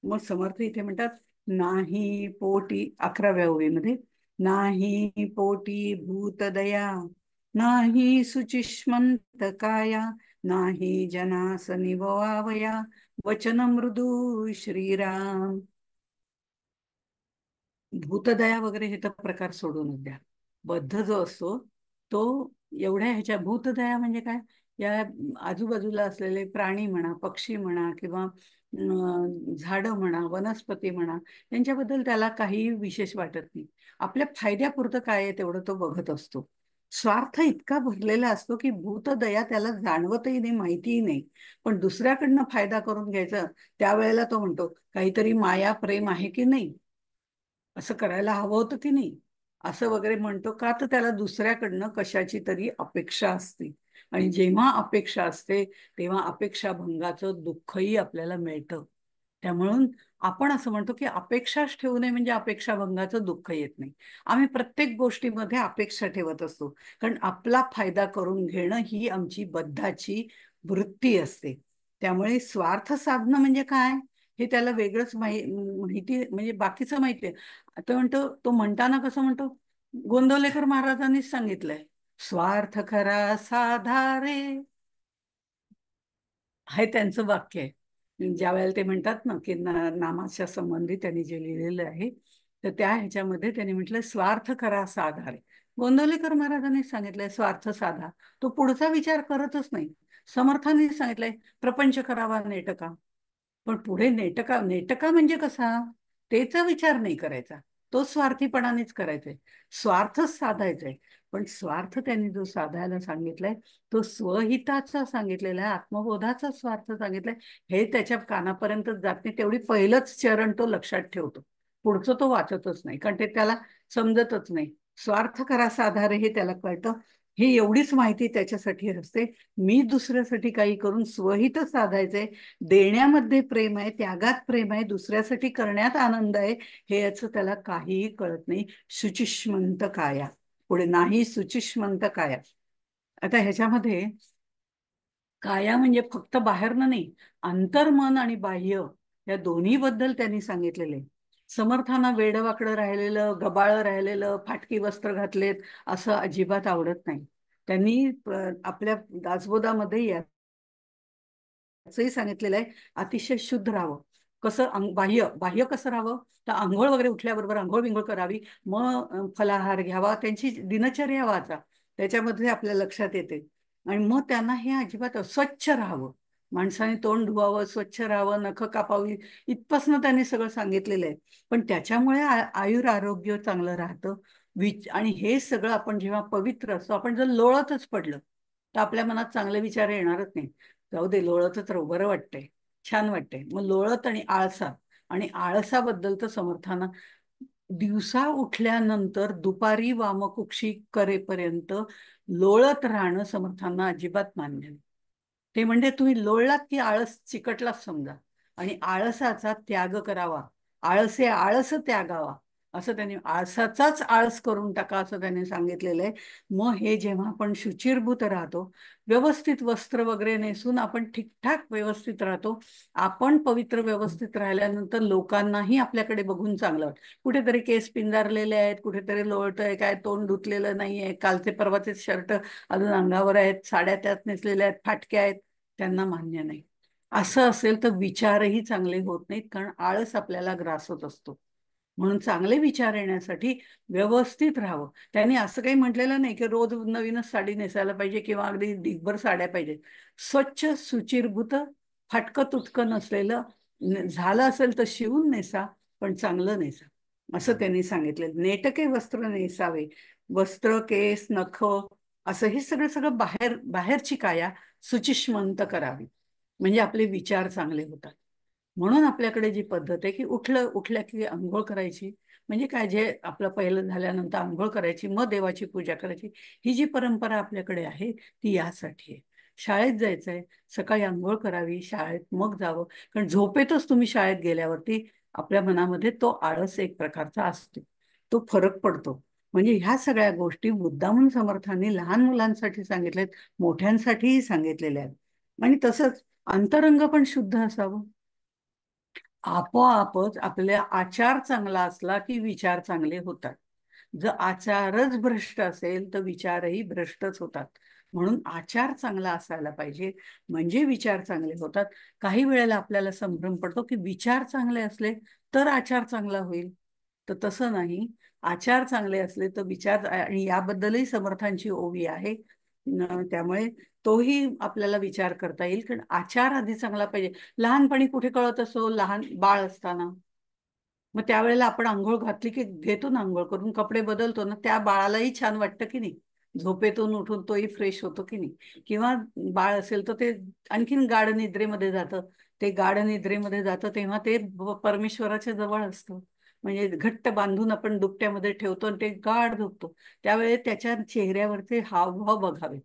मग समर्थ इथे म्हणतात, नाही पोटी 11व्या ओळीमध्ये, नाही पोटी भूतदया, नाही सुचिष्मंत काया, नाही जनास निभवावया, वचन मृदू श्रीराम. भूतदया वगैरे हे तर प्रकार सोडूनच द्या. बद्ध जो असतो तो एवढ्या ह्याच्या, भूतदया म्हणजे काय, या आजूबाजूला असलेले प्राणी म्हणा, पक्षी म्हणा, किंवा झाडं म्हणा, वनस्पती म्हणा, यांच्याबद्दल त्याला काही विशेष वाटत नाही. आपल्या फायद्यापुरतं काय आहे तेवढं तो बघत असतो. स्वार्थ इतका भरलेला असतो की भूतदया त्याला जाणवतही नाही, माहितीही नाही. पण दुसऱ्याकडनं फायदा करून घ्यायचा, त्यावेळेला तो म्हणतो काहीतरी माया प्रेम आहे की नाही, असं करायला हवं होतं की नाही, असं वगैरे म्हणतो. का तर त्याला दुसऱ्याकडनं कशाची तरी अपेक्षा असते. आणि जेव्हा अपेक्षा असते तेव्हा अपेक्षाभंगाचं दुःखही आपल्याला मिळतं. त्यामुळं आपण असं म्हणतो की अपेक्षाच ठेवू नये, म्हणजे अपेक्षाभंगाचं दुःख येत नाही. आम्ही प्रत्येक गोष्टीमध्ये अपेक्षा ठेवत असतो, कारण आपला फायदा करून घेणं ही आमची बद्धाची वृत्ती असते. त्यामुळे स्वार्थ साधणं म्हणजे काय हे त्याला वेगळंच माहिती, म्हणजे बाकीचं माहिती आहे. आता म्हणतो, तो म्हणताना कसं म्हणतो, गोंदवलेकर महाराजांनीच सांगितलंय, स्वार्थ खरा साधारे, हे त्यांचं वाक्य आहे. ज्या वेळेला ते म्हणतात ना की नामाच्या संबंधी त्यांनी जे लिहिलेलं आहे, तर त्या ह्याच्यामध्ये त्यांनी म्हटलं स्वार्थ करा साधा रे. गोंदवलेकर महाराजांनी सांगितलंय स्वार्थ साधा. तो पुढचा विचार करतच नाही. समर्थांनी सांगितलंय प्रपंच करावा नेटका. पण पुढे नेटका, नेटका म्हणजे कसा, त्याचा विचार नाही करायचा, तो स्वार्थीपणानेच करायचंय, स्वार्थच साधायचंय. पण स्वार्थ त्यांनी जो साधायला सांगितलाय तो स्वहिताचा सांगितलेला आहे, आत्मबोधाचा स्वार्थ सांगितलाय. हे त्याच्या कानापर्यंत जात नाही. तेवढी पहिलंच चरण तो लक्षात ठेवतो, पुढचं तो वाचतच नाही, कारण ते त्याला समजतच नाही. स्वार्थ करा साधारे हे त्याला कळतं. ही एवढीच माहिती त्याच्यासाठी असते, मी दुसऱ्यासाठी काही करून स्वहित साधायचंय, देण्यामध्ये प्रेम आहे, त्यागात प्रेम आहे, दुसऱ्यासाठी करण्यात आनंद आहे, हे याचं त्याला काहीही कळत नाही. शुचिष्मंत काया, पुढे नाही शुचिष्मंत काया. आता ह्याच्यामध्ये काया म्हणजे फक्त बाहेरनं नाही, अंतर्मन आणि बाह्य या दोन्ही बद्दल त्यांनी सांगितलेले. समर्थांना वेडवाकडं राहिलेलं, गबाळ राहिलेलं, फाटकी वस्त्र घातलेत असं अजिबात आवडत नाही. त्यांनी आपल्या दासबोधामध्ये असंही सांगितलेलं आहे, अतिशय शुद्ध राहावं. कसं, बाह्य बाह्य कसं राहावं, तर आंघोळ वगैरे उठल्याबरोबर आंघोळ बिंघोळ करावी, मग फलाहार घ्यावा, त्यांची दिनचर्या वाचा, त्याच्यामध्ये आपल्या लक्षात येते. आणि मग त्यांना हे अजिबात स्वच्छ राहावं, माणसाने तोंड धुवावं, स्वच्छ राहावं, नखं कापावी, इथपासनं त्यांनी सगळं सांगितलेलं आहे. पण त्याच्यामुळे आयुर आरोग्य चांगलं राहतं. आणि हे सगळं आपण जेव्हा पवित्र असतो, आपण जर लोळतच पडलं तर आपल्या मनात चांगले विचार येणारच नाही. जाऊ दे, लोळतच राहू, बरं वाटतंय, छान वाटतंय. मग लोळत आणि आळसा, आणि आळसाबद्दल तर समर्थांना, दिवसा उठल्यानंतर दुपारी वामकुक्षी करेपर्यंत लोळत राहणं समर्थांना अजिबात मान्य नाही. ते म्हणजे तुम्ही लोळलात की आळस चिकटलाच समजा, आणि आळसाचा त्याग करावा, आळसे आळस त्यागावा, असं त्यांनी, आळसाचाच आळस करून टाका असं त्यांनी सांगितलेलं आहे. मग हे जेव्हा आपण शुचिरभूत राहतो, व्यवस्थित वस्त्र वगैरे नेसून आपण ठीकठाक व्यवस्थित राहतो, आपण पवित्र व्यवस्थित राहिल्यानंतर लोकांनाही आपल्याकडे बघून चांगलं वाटतं. कुठेतरी केस पिंजारलेले आहेत, कुठेतरी लोळतंय, काय तोंड धुतलेलं नाहीये, कालचे परवाचे शर्ट अजून अंगावर आहेत, साड्या त्यात नेसलेल्या आहेत, फाटक्या आहेत, त्यांना मान्य नाही. असं असेल तर विचारही चांगले होत नाहीत, कारण आळस आपल्याला ग्रासत असतो. म्हणून चांगले विचार येण्यासाठी व्यवस्थित राहावं. त्यांनी असं काही म्हटलेलं नाही की रोज नवीनच साडी नेसायला पाहिजे किंवा अगदी दिगभर साड्या पाहिजे. स्वच्छ सुचिरभूत, फाटकं तुटकं नसलेलं, झालं असेल तर शिवून नेसा, पण चांगलं नेसा, असं त्यांनी सांगितलं. नेटके वस्त्र नेसावे, वस्त्र, केस, नख, असं हे सगळं सगळं बाहेरची काया सुचिष्मंत करावी, म्हणजे आपले विचार चांगले होतात. म्हणून आपल्याकडे जी पद्धत आहे की उठल्या की आंघोळ करायची, म्हणजे काय, जे आपलं पहिलं झाल्यानंतर आंघोळ करायची, मग देवाची पूजा करायची, ही जी परंपरा आपल्याकडे आहे ती यासाठी आहे. शाळेत जायचंय, सकाळी अंघोळ करावी, शाळेत मग जावं. कारण झोपेतच तुम्ही शाळेत गेल्यावरती आपल्या मनामध्ये तो आळस एक प्रकारचा असतो, तो फरक पडतो. म्हणजे ह्या सगळ्या गोष्टी मुद्दामून समर्थांनी लहान मुलांसाठी सांगितलेत, मोठ्यांसाठीही सांगितलेल्या आहेत. आणि तसंच अंतरंग पण शुद्ध असावं. आपोआपच आपल्या आचार चांगला असला की विचार चांगले होतात. जर आचारच भ्रष्ट असेल तर विचारही भ्रष्टच होतात. म्हणून आचार चांगला असायला पाहिजे, म्हणजे विचार चांगले होतात. काही वेळेला आपल्याला संभ्रम पडतो की विचार चांगले असले तर आचार चांगला होईल, तर तसं नाही. आचार चांगले असले तर विचार, आणि याबद्दलही समर्थांची ओवी आहे. त्यामुळे तोही आपल्याला विचार करता येईल, कारण आचार आधी चांगला पाहिजे. लहानपणी कुठे कळत असो, लहान बाळ असताना मग त्यावेळेला आपण आंघोळ घातली की घेतो ना, आंघोळ करून कपडे बदलतो ना, त्या बाळालाही छान वाटतं की नाही. झोपेतून उठून तोही फ्रेश होतो की नाही. किंवा बाळ असेल तर ते आणखीन गाढ निद्रेमध्ये जातं. ते गाढ निद्रेमध्ये जातं तेव्हा ते परमेश्वराच्या जवळ असतं. म्हणजे घट्ट बांधून आपण दुपट्यामध्ये ठेवतो आणि ते गाढ झोपतो. त्यावेळी त्याच्या चेहऱ्यावरचे हावभाव बघावे,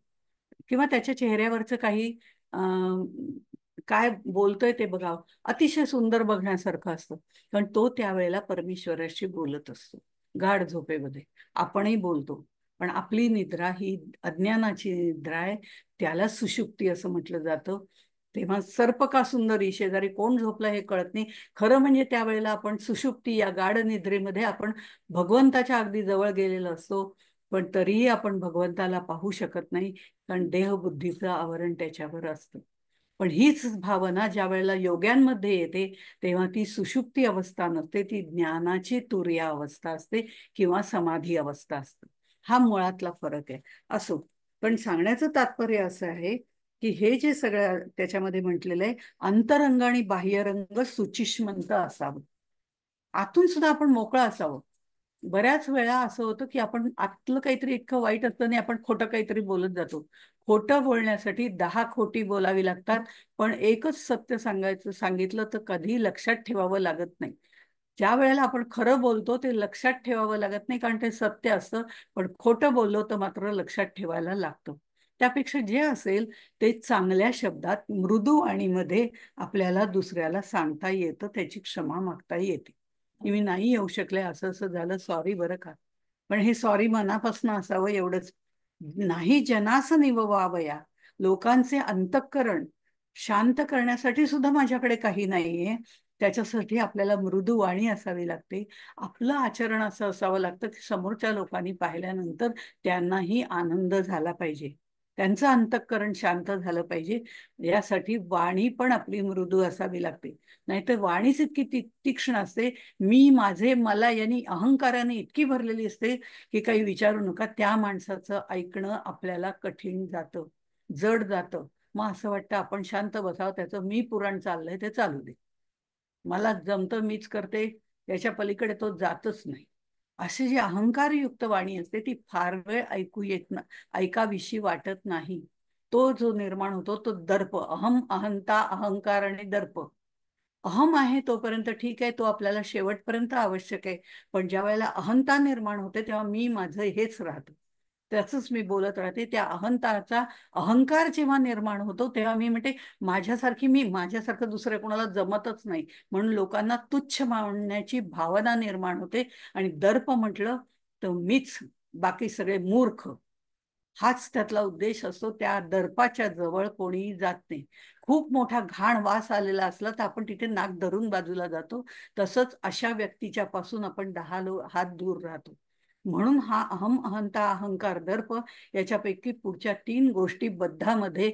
किंवा त्याच्या चेहऱ्यावरचं काही अं, काय बोलतोय ते बघावं. अतिशय सुंदर बघण्यासारखं असतं. कारण तो त्यावेळेला परमेश्वराशी बोलत असतो गाढ झोपेमध्ये. आपणही बोलतो, पण आपली निद्रा ही अज्ञानाची निद्रा आहे. त्याला सुषुप्ती असं म्हटलं जातं. तेव्हा सर्प का सुंदरी, शेजारी कोण झोपलं हे कळत नाही. खरं म्हणजे त्यावेळेला आपण सुषुप्ती या गाढ निद्रेमध्ये आपण भगवंताच्या अगदी जवळ गेलेलो असतो. पण तरीही आपण भगवंताला पाहू शकत नाही, कारण देहबुद्धीचं आवरण त्याच्यावर असतं. पण हीच भावना ज्या वेळेला योग्यांमध्ये येते तेव्हा ती सुषुप्ती अवस्था नसते, ती ज्ञानाची तुर्य अवस्था असते किंवा समाधी अवस्था असते. हा मुळातला फरक आहे. असो, पण सांगण्याचं तात्पर्य असं आहे की हे जे सगळं त्याच्यामध्ये म्हटलेलं आहे, अंतरंग आणि बाह्यरंग सुचिष्मंत असावं. आतून सुद्धा आपण मोकळं असावं. बऱ्याच वेळा असं होतं की आपण आतलं काहीतरी इतकं वाईट असतं आणि आपण खोटं काहीतरी बोलत जातो. खोटं बोलण्यासाठी 10 खोटी बोलावी लागतात, पण एकच सत्य सांगायचं सांगितलं तर कधी लक्षात ठेवावं लागत नाही. ज्या वेळेला आपण खरं बोलतो ते लक्षात ठेवावं लागत नाही, कारण ते सत्य असतं. पण खोटं बोललो तर मात्र लक्षात ठेवायला लागतं. त्यापेक्षा जे असेल ते चांगल्या शब्दात मृदू आणि मध्ये आपल्याला दुसऱ्याला सांगता येतं, त्याची क्षमा मागता येते की मी नाही येऊ शकले, असं असं झालं, सॉरी बरं का. पण हे सॉरी मनापासून असावं एवढंच. नाही जनास निववावया, लोकांचे अंतःकरण शांत करण्यासाठी सुद्धा माझ्याकडे काही नाहीये. त्याच्यासाठी आपल्याला मृदू वाणी असावी लागते. आपलं आचरण असं असावं लागतं की समोरच्या लोकांनी पाहिल्यानंतर त्यांनाही आनंद झाला पाहिजे, त्यांचं अंतःकरण शांत झालं पाहिजे. यासाठी वाणी पण आपली मृदू असावी लागते. नाहीतर वाणीच इतकी तीक्ष्ण असते, मी माझे मला यांनी अहंकाराने इतकी भरलेली असते की काही विचारू नका. त्या माणसाचं ऐकणं आपल्याला कठीण जातं, जड जातं. मग असं वाटतं आपण शांत बसावं, त्याचं मी पुराण चाललंय ते चालू दे, मला जमतं मीच करते, याच्या पलीकडे तो जातच नाही. अशी जी अहंकारयुक्त वाणी असते ती फार वेळ ऐकू येत ना, ऐकाविषयी वाटत नाही. तो जो निर्माण होतो तो दर्प, अहम अहंता अहंकार आणि दर्प. अहम आहे तोपर्यंत ठीक आहे, तो आपल्याला शेवटपर्यंत आवश्यक आहे. पण ज्या वेळेला अहंता निर्माण होते तेव्हा मी माझं हेच राहतं, त्याचंच मी बोलत राहते. त्या अहंताचा अहंकार जेव्हा निर्माण होतो तेव्हा मी म्हणते माझ्यासारखी, मी माझ्यासारखं दुसऱ्या कोणाला जमतच नाही, म्हणून लोकांना तुच्छ मानण्याची भावना निर्माण होते. आणि दर्प म्हटलं तर मीच, बाकी सगळे मूर्ख, हाच त्यातला उद्देश असतो. त्या दर्पाच्या जवळ कोणीही जात नाही. खूप मोठा घाण वास आलेला असला तर आपण तिथे नाक धरून बाजूला जातो. तसंच अशा व्यक्तीच्या पासून आपण 10 हात दूर राहतो. म्हणून हा अहम अहंता अहंकार दर्प याच्यापैकी पुढच्या 3 गोष्टी बद्धामध्ये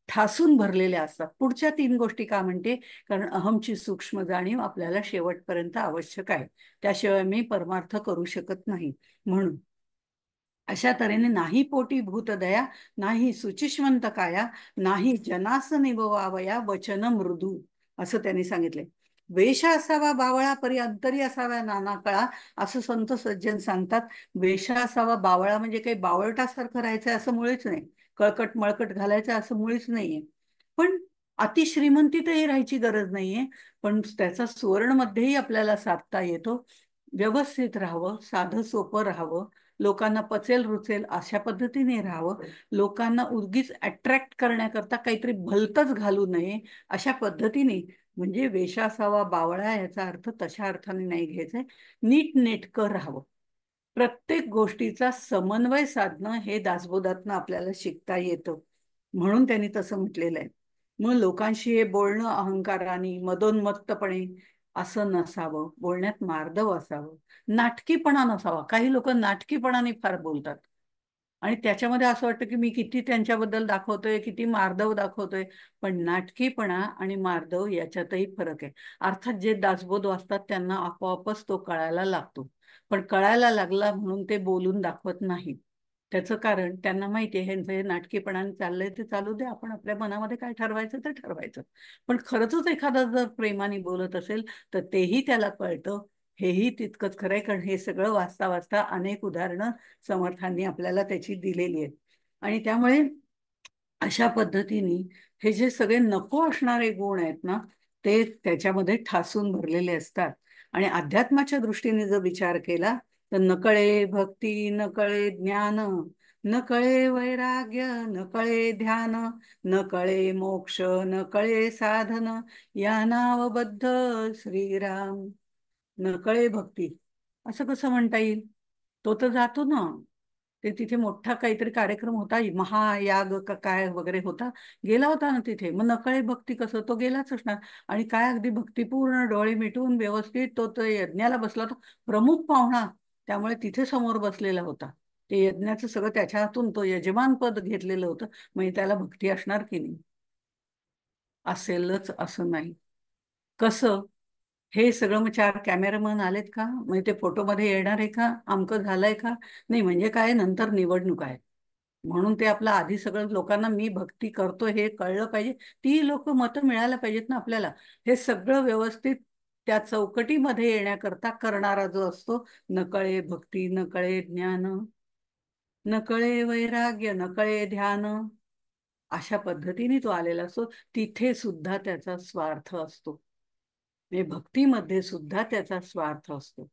ठासून भरलेल्या असतात. पुढच्या 3 गोष्टी का म्हणते, कारण अहमची सूक्ष्म जाणीव आपल्याला शेवटपर्यंत आवश्यक आहे. त्याशिवाय मी परमार्थ करू शकत नाही. म्हणून अशा तऱ्हेने नाही पोटी भूतदया, नाही सुचिष्वंत काया, नाही जनास निभवावया वचन मृदू, असं त्यांनी सांगितले. वेश असावा बावळा परी अंतरी असाव्या नाना कळा, असं संत सज्जन सांगतात. वेश असावा बावळा म्हणजे काही बावळटासारखं राहायचं असं मुळीच नाही, कळकट मळकट घालायचं असं मुळीच नाहीये. पण अतिश्रीमंतीतही राहायची गरज नाहीये. पण त्याचा सुवर्णमध्येही आपल्याला साधता येतो. व्यवस्थित राहावं, साधं सोपं राहावं, लोकांना पचेल रुचेल अशा पद्धतीने राहावं, लोकांना उगीच अट्रॅक्ट करण्याकरता काहीतरी भलतंच घालू नये अशा पद्धतीने. म्हणजे वेश असावा बावळा याचा अर्थ तशा अर्थाने नाही घ्यायचंय, नीट नेटकं राहावं. प्रत्येक गोष्टीचा समन्वय साधणं हे दासबोधातनं आपल्याला शिकता येतं, म्हणून त्यांनी तसं म्हटलेलं आहे. मग लोकांशी हे बोलणं अहंकाराने मदोन्मत्तपणे असं नसावं, बोलण्यात मार्दव असावं, नाटकीपणा नसावा. काही लोक नाटकीपणाने फार बोलतात आणि त्याच्यामध्ये असं वाटतं की मी किती त्यांच्याबद्दल दाखवतोय, किती मार्दव दाखवतोय. पण नाटकीपणा आणि मार्दव याच्यातही फरक आहे. अर्थात जे दासबोध वाचतात त्यांना आपोआपच तो कळायला लागतो, पण कळायला लागला म्हणून ते बोलून दाखवत नाहीत. त्याचं कारण त्यांना माहिती आहे ह्यांचं हे नाटकीपणाने चाललंय ते चालू दे, आपण आपल्या मनामध्ये काय ठरवायचं ते ठरवायचं. पण खरंच एखादा जर प्रेमाने बोलत असेल तर तेही त्याला कळतं, हेही तितकंच खरंय. कारण हे सगळं वाचता वाचता अनेक उदाहरणं समर्थांनी आपल्याला त्याची दिलेली आहेत. आणि त्यामुळे अशा पद्धतीने हे जे सगळे नको असणारे गुण आहेत ना, ते त्याच्यामध्ये ठासून भरलेले असतात. आणि अध्यात्माच्या दृष्टीने जर विचार केला तर नकळे भक्ती, नकळे ज्ञान, नकळे वैराग्य, नकळे ध्यान, नकळे मोक्ष, नकळे साधन, या नावबद्ध श्रीराम. नकळे भक्ती असं कसं म्हणता येईल? तो तर जातो ना, ते तिथे मोठा काहीतरी कार्यक्रम होता, महायाग का काय वगैरे होता, गेला होता ना तिथे. मग नकळे भक्ती कसं, तो गेलाच असणार. आणि काय अगदी भक्तिपूर्ण डोळे मिटून व्यवस्थित तो यज्ञाला बसला होता, प्रमुख पाहुणा. त्यामुळे तिथे समोर बसलेला होता. ते यज्ञाचं सगळं त्याच्या हातून तो यजमान पद घेतलेलं होतं. म्हणजे त्याला भक्ती असणार की नाही? असेलच असं नाही. कसं? हे सगळं मग चार कॅमेरामन आलेत का, म्हणजे ते फोटोमध्ये येणार आहे का, अमकं झालंय का? नाही, म्हणजे काय, नंतर निवडणूक आहे म्हणून ते आपलं आधी सगळं लोकांना मी भक्ती करतो हे कळलं पाहिजे. ती लोक मतं मिळायला पाहिजेत ना आपल्याला. हे सगळं व्यवस्थित त्या चौकटीमध्ये येण्याकरता करणारा जो असतो, नकळे भक्ती, नकळे ज्ञान, नकळे वैराग्य, नकळे ध्यान, अशा पद्धतीने तो आलेला असतो. तिथे सुद्धा त्याचा स्वार्थ असतो, म्हणजे भक्तीमध्ये सुद्धा त्याचा स्वार्थ असतो.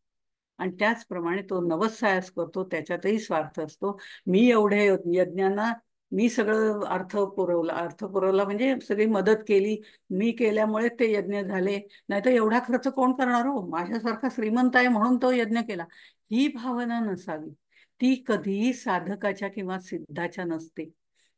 आणि त्याचप्रमाणे तो नवसायास करतो, त्याच्यातही स्वार्थ असतो. मी एवढे यज्ञांना मी सगळं अर्थ पुरवला म्हणजे सगळी मदत केली, मी केल्यामुळे ते यज्ञ झाले, नाही तर एवढा खर्च कोण करणार हो, माझ्यासारखा श्रीमंत आहे म्हणून तो यज्ञ केला. ही भावना नसावी. ती कधीही साधकाच्या किंवा सिद्धाच्या नसते.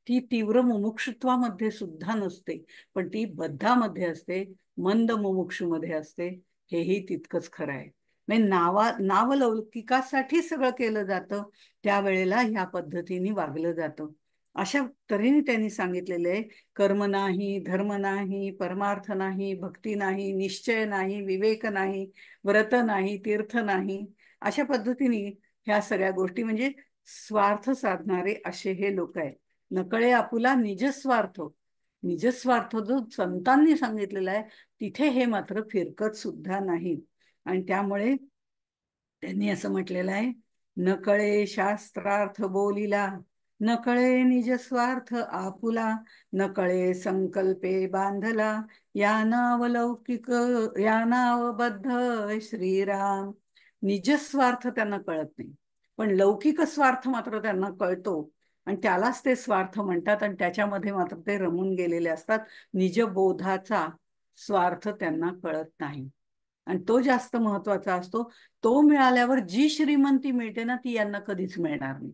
ती तीव्र मुमुक्षुत्वामध्ये सुद्धा नसते, पण ती बद्धामध्ये असते, मंद मुमुक्षूमध्ये असते. हेही तितकंच खरं आहे. म्हणजे नावलौकिकासाठी सगळं केलं जातं, त्यावेळेला ह्या पद्धतीने वागलं जातं. अशा तऱ्हेने त्यांनी सांगितलेलं आहे, कर्म नाही, धर्म नाही, परमार्थ नाही, भक्ती नाही, निश्चय नाही, विवेक नाही, व्रत नाही, तीर्थ नाही. अशा पद्धतीने ह्या सगळ्या गोष्टी म्हणजे स्वार्थ साधणारे असे हे लोक आहेत. नकळे आपुला निजस्वार्थ. निजस्वार्थ जो संतांनी सांगितलेला आहे, तिथे हे मात्र फिरकत सुद्धा नाही. आणि त्यामुळे त्यांनी असं म्हटलेलं आहे, नकळे शास्त्रार्थ बोलिला, नकळे निजस्वार्थ आपुला, नकळे संकल्पे बांधला, या नाव लौकिक, या नाव बद्ध श्रीराम. निजस्वार्थ त्यांना कळत नाही, पण लौकिक स्वार्थ मात्र त्यांना कळतो. आणि त्यालाच ते स्वार्थ म्हणतात आणि त्याच्यामध्ये मात्र ते रमून गेलेले असतात. निजबोधाचा स्वार्थ त्यांना कळत नाही आणि तो जास्त महत्वाचा असतो. तो मिळाल्यावर जी श्रीमंती मिळते ना, ती यांना कधीच मिळणार नाही.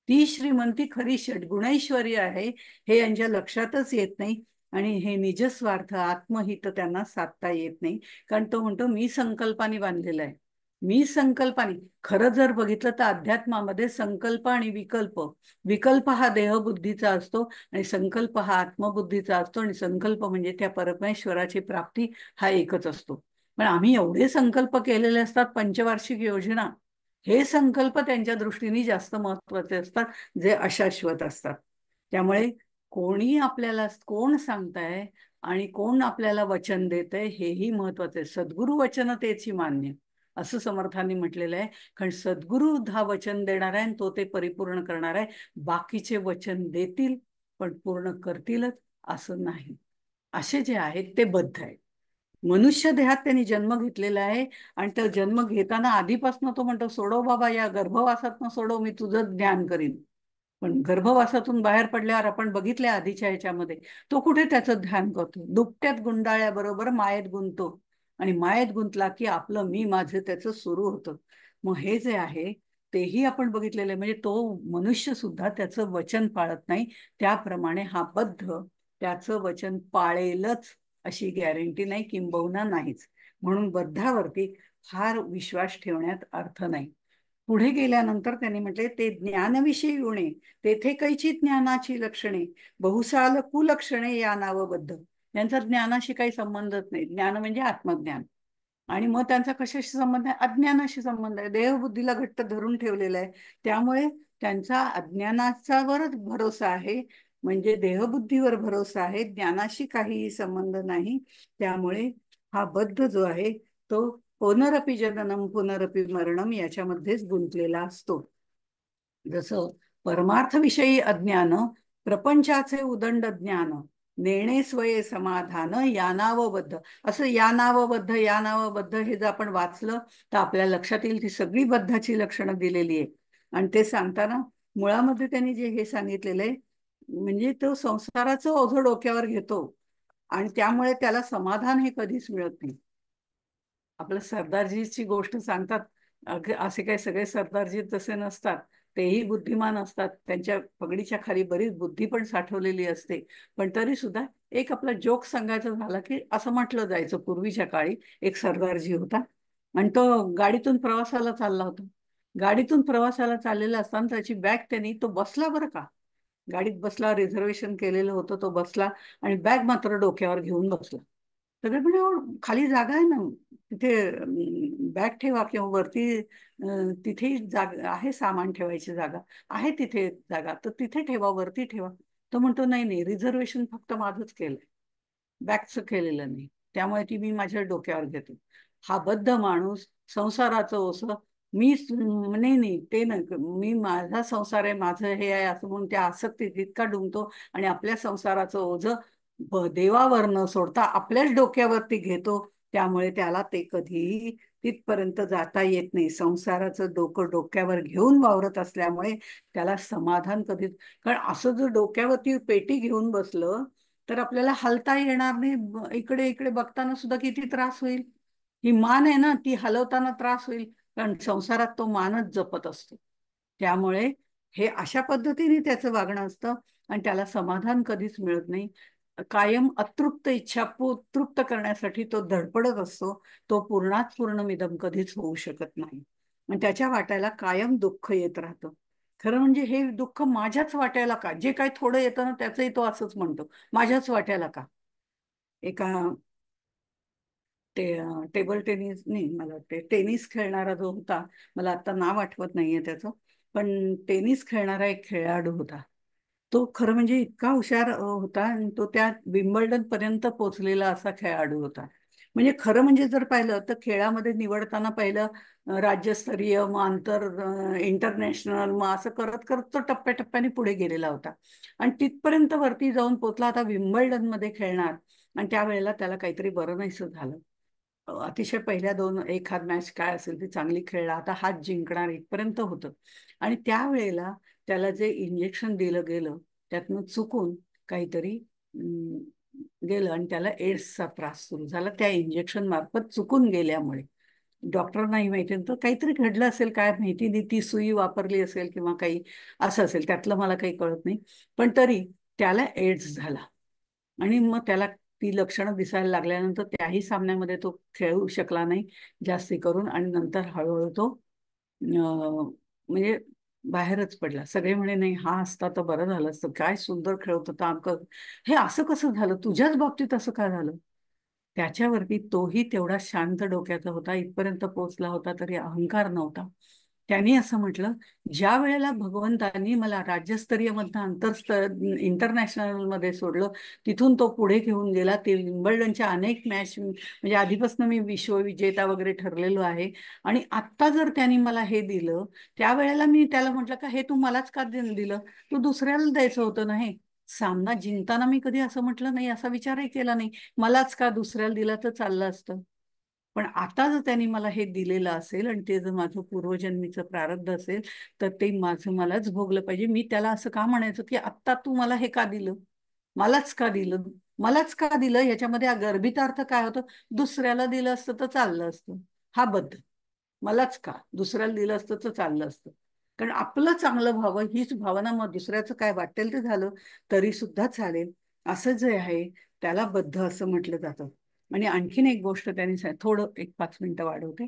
ती श्रीमंती खरी षड्गुणैश्वर्य आहे, हे यांच्या लक्षातच येत नाही. आणि हे निजस्वार्थ आत्महित त्यांना साधता येत नाही. कारण तो म्हणतो मी संकल्पाने बांधलेला आहे. मी संकल्पाने, खरं जर बघितलं तर अध्यात्मामध्ये संकल्प आणि विकल्प, विकल्प हा देहबुद्धीचा असतो आणि संकल्प हा आत्मबुद्धीचा असतो. आणि संकल्प म्हणजे त्या परमेश्वराची प्राप्ती हा एकच असतो. पण आम्ही एवढे संकल्प केलेले असतात, पंचवार्षिक योजना, हे संकल्प त्यांच्या दृष्टीने जास्त महत्वाचे असतात, जे अशाश्वत असतात. त्यामुळे कोणी आपल्याला कोण सांगताय आणि कोण आपल्याला वचन देत आहे हेही महत्वाचं आहे. सद्गुरु वचन तेची मान्य, असं समर्थांनी म्हटलेलं आहे. कारण सद्गुरु हा वचन देणार आहे आणि तो ते परिपूर्ण करणार आहे. बाकीचे वचन देतील पण पूर्ण करतीलच असं नाही. असे जे आहेत ते बद्ध आहेत. मनुष्य देहात त्यांनी जन्म घेतलेला आहे. आणि तो जन्म घेताना आधीपासून तो म्हणतो, सोडव बाबा, या गर्भवासातनं सोडव, मी तुझं ध्यान करीन. पण गर्भवासातून बाहेर पडल्यावर आपण बघितल्या आधीच्या ह्याच्यामध्ये, तो कुठे त्याचं ध्यान करतो? दुपट्यात गुंडाळ्याबरोबर मायेत गुंततो. आणि मायेत गुंतला की आपलं मी माझं त्याचं सुरू होतं. मग हे जे आहे तेही आपण बघितलेलं आहे. म्हणजे तो मनुष्य सुद्धा त्याचं वचन पाळत नाही. त्याप्रमाणे हा बद्ध त्याचं वचन पाळेलच अशी गॅरंटी नाही, किंबहुना नाहीच. म्हणून बद्धावरती फार विश्वास ठेवण्यात अर्थ नाही. पुढे गेल्यानंतर त्यांनी म्हटले, ते ज्ञानविषयी उणे तेथे कैची ज्ञानाची लक्षणे, बहुसाल कुलक्षणे या नावबद्ध. यांचा ज्ञानाशी काही संबंधच नाही. ज्ञान म्हणजे आत्मज्ञान. आणि मग त्यांचा कशाशी संबंध आहे? अज्ञानाशी संबंध आहे. देहबुद्धीला घट्ट धरून ठेवलेला आहे. त्यामुळे त्यांचा अज्ञानाचावरच भरोसा आहे. म्हणजे देहबुद्धीवर भरोसा आहे, ज्ञानाशी काहीही संबंध नाही. त्यामुळे हा बद्ध जो आहे तो पुनरपि जननम पुनरपि मरणम याच्यामध्येच गुंतलेला असतो. जसं परमार्थविषयी अज्ञान, प्रपंचाचे उदंड ज्ञान, नेणे स्वये समाधान यानावबद्ध. असं यानावबद्ध हे जर आपण वाचलं तर आपल्या लक्षात येईल ती सगळी बद्धाची लक्षणं दिलेली आहे. आणि ते सांगताना मुळामध्ये त्यांनी जे हे सांगितलेलं आहे, म्हणजे तो संसाराचं ओझं डोक्यावर घेतो आणि त्यामुळे त्याला समाधान हे कधीच मिळत नाही. आपलं सरदारजीची गोष्ट सांगतात. असे काही सगळे सरदारजी तसे नसतात. तेही बुद्धिमान असतात. त्यांच्या पगडीच्या खाली बरीच बुद्धी पण साठवलेली असते. पण तरी सुद्धा एक आपला जोक सांगायचा झाला की असं म्हटलं जायचं, पूर्वीच्या काळी एक सरदारजी होता आणि तो गाडीतून प्रवासाला चालला होता. गाडीतून प्रवासाला चाललेला असताना त्याची बॅग, त्यांनी तो बसला बरं का, गाडीत बसला, रिझर्वेशन केलेलं होतं, तो बसला आणि बॅग मात्र डोक्यावर घेऊन बसला. सगळे म्हणे, "अहो, खाली जागा आहे ना, तिथे बॅग ठेवा, किंवा वरती तिथे जागा आहे, सामान ठेवायची जागा आहे, तिथे जागा, तर तिथे ठेवा, वरती ठेवा." तो म्हणतो, "नाही नाही, रिझर्वेशन फक्त माझंच केलंय, बॅगचं केलेलं नाही, त्यामुळे ती मी माझ्या डोक्यावर घेतो." हा बद्ध माणूस संसाराचं ओझं, मी नाही नाही ते नाही, मी माझा संसार आहे, माझं हे आहे असं म्हणून त्या आसक्तीत इतका डुंबतो आणि आपल्या संसाराचं ओझं देवावर न सोडता आपल्याच डोक्यावरती घेतो. त्यामुळे त्याला ते कधीही तिथपर्यंत जाता येत नाही. संसाराचं डोकं डोक्यावर घेऊन वावरत असल्यामुळे त्याला समाधान कधीच. कारण असं जर डोक्यावरती पेटी घेऊन बसलं तर आपल्याला हलता येणार नाही. इकडे इकडे बघताना सुद्धा किती त्रास होईल. ही मान आहे ना, ती हलवताना त्रास होईल, कारण संसारात तो मानच जपत असतो. त्यामुळे हे अशा पद्धतीने त्याचं वागणं असतं आणि त्याला समाधान कधीच मिळत नाही. कायम अतृप्त इच्छा तृप्त करण्यासाठी तो धडपडत असतो. तो पूर्णात पूर्णमिदम कधीच होऊ शकत नाही आणि त्याच्या वाट्याला कायम दुःख येत राहतं. खरं म्हणजे हे दुःख माझ्याच वाट्याला का? जे काही थोडं येतं ना त्याचंही तो असंच म्हणतो, माझ्याच वाट्याला का? एका ते टेबल टेनिस नाही, मला वाटते टेनिस खेळणारा जो होता, मला आता नाव आठवत नाहीये त्याचं, पण टेनिस खेळणारा एक खेळाडू होता. तो खरं म्हणजे इतका हुशार होता आणि तो त्या विम्बल्डन पर्यंत पोहोचलेला असा खेळाडू होता. म्हणजे खरं म्हणजे जर पाहिलं तर खेळामध्ये निवडताना पहिलं राज्यस्तरीय, मग आंतर इंटरनॅशनल, मग असं करत करत तो टप्प्याटप्प्याने पुढे गेलेला होता आणि तिथपर्यंत वरती जाऊन पोहोचला. आता विम्बल्डन मध्ये खेळणार आणि त्यावेळेला त्याला काहीतरी बरं नाहीसं झालं. अतिशय पहिल्या दोन एखाद मॅच काय असेल ती चांगली खेळला, आता हाच जिंकणार इथपर्यंत होतं. आणि त्यावेळेला त्याला जे इंजेक्शन दिलं गेलं त्यातनं चुकून काहीतरी गेलं आणि त्याला एड्सचा त्रास सुरू झाला त्या इंजेक्शन मार्फत चुकून गेल्यामुळे. डॉक्टर नाही माहिती, तर काहीतरी घडलं असेल, काय माहिती नाही, ती सुई वापरली असेल किंवा काही असं असेल, त्यातलं मला काही कळत नाही. पण तरी त्याला एड्स झाला आणि मग त्याला ती लक्षणं दिसायला लागल्यानंतर त्याही सामन्यामध्ये तो खेळू शकला नाही जास्ती करून आणि नंतर हळूहळू तो म्हणजे बाहेरच पडला. सगळे म्हणे, नाही हा असता तर बरं झालं असतं, काय सुंदर खेळत होता अमकं. हे असं कसं झालं, तुझ्याच बाबतीत असं काय झालं? त्याच्यावरती तोही तेवढा शांत डोक्याचा होता, इथपर्यंत पोहोचला होता तरी अहंकार नव्हता. त्यांनी असं म्हटलं, ज्या वेळेला भगवंतांनी मला राज्यस्तरीय मधनं इंटरनॅशनल मध्ये सोडलं, तिथून तो पुढे घेऊन गेला. ते विम्बल्डनच्या अनेक मॅच, म्हणजे आधीपासून मी विश्वविजेता वगैरे ठरलेलो आहे आणि आत्ता जर त्यांनी मला हे दिलं, त्यावेळेला मी त्याला म्हटलं का हे तू मलाच का दिलं, तू दुसऱ्याला द्यायचं होतं ना हे. सामना जिंकताना मी कधी असं म्हटलं नाही, असा विचारही केला नाही. मलाच का, दुसऱ्याला दिला तर चाललं असतं. पण आता जर त्यांनी मला हे दिलेलं असेल आणि ते जर माझं पूर्वजन्मीचं प्रारब्ध असेल, तर ते माझं मलाच भोगलं पाहिजे. मी त्याला असं का म्हणायचं की आत्ता तू मला हे का दिलं, मलाच का दिलं, मलाच का दिलं? ह्याच्यामध्ये गर्भित अर्थ काय होतं? दुसऱ्याला दिलं असतं तर चाललं असतं. हा बद्ध. मलाच का, दुसऱ्याला दिलं असतं तर चाललं असतं. कारण आपलं चांगलं व्हावं हीच भावना, मग दुसऱ्याचं काय वाटेल ते झालं तरी सुद्धा चालेल, असं जे आहे त्याला बद्ध असं म्हटलं जातं. आणि आणखीन एक गोष्ट त्यांनी थोडं एक 5 मिनिटं वाढवते.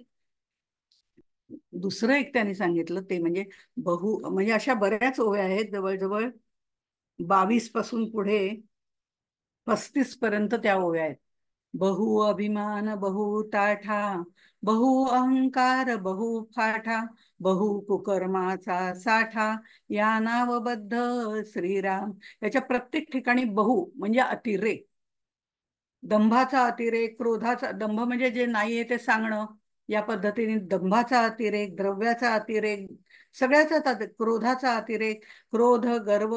दुसरं एक त्यांनी सांगितलं ते म्हणजे म्हणजे अशा बऱ्याच ओव्या आहेत, जवळजवळ 22 पासून पुढे 35 पर्यंत त्या ओव्या आहेत. बहु अभिमान बहु ताठा, बहु अहंकार बहु फाठा, बहु कुकर्माचा साठा, या नावबद्ध श्रीराम. याच्या प्रत्येक ठिकाणी बहु म्हणजे अतिरेक, दंभाचा अतिरेक, क्रोधाचा, दंभ म्हणजे जे नाहीये ते सांगणं, या पद्धतीने दंभाचा अतिरेक, द्रव्याचा अतिरेक, सगळ्याचा क्रोधाचा अतिरेक, क्रोध, गर्व,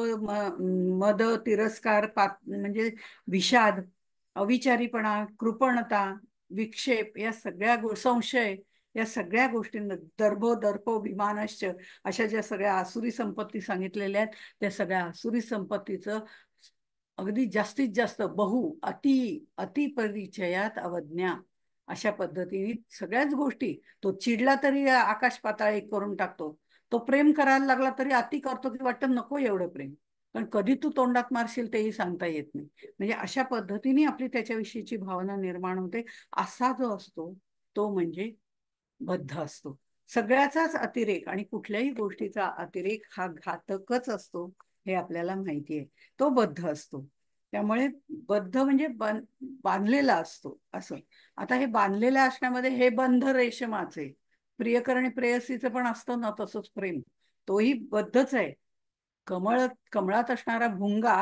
मद, तिरस्कार, म्हणजे विषाद, अविचारीपणा, कृपणता, विक्षेप, या सगळ्या संशय, या सगळ्या गोष्टींना, दर्भो दर्पो विमानश्च, अशा ज्या सगळ्या आसुरी संपत्ती सांगितलेल्या आहेत, त्या सगळ्या आसुरी संपत्तीचं अगदी जास्तीत जास्त बहु अति अतिपरिचयात अवज्ञा, अशा पद्धतीने सगळ्याच गोष्टी. तो चिडला तरी आकाश पाताळ एक करून टाकतो. तो प्रेम करायला लागला तरी अति करतो की वाटतं नको एवढं प्रेम, पण कधी तू तोंडात मारशील तेही सांगता येत नाही. म्हणजे अशा पद्धतीने आपली त्याच्याविषयीची भावना निर्माण होते. असा जो असतो तो म्हणजे बद्ध असतो. सगळ्याचाच अतिरेक आणि कुठल्याही गोष्टीचा अतिरेक हा घातकच असतो, हे आपल्याला माहिती आहे. तो बद्ध असतो. त्यामुळे बद्ध म्हणजे बांधलेला असतो असं. आता हे बांधलेल्या असण्यामध्ये हे बंध रेशमाचे, प्रियकरणी प्रेयसीचं पण असतं ना तसंच प्रेम, तोही बद्धच आहे. कमळात असणारा भुंगा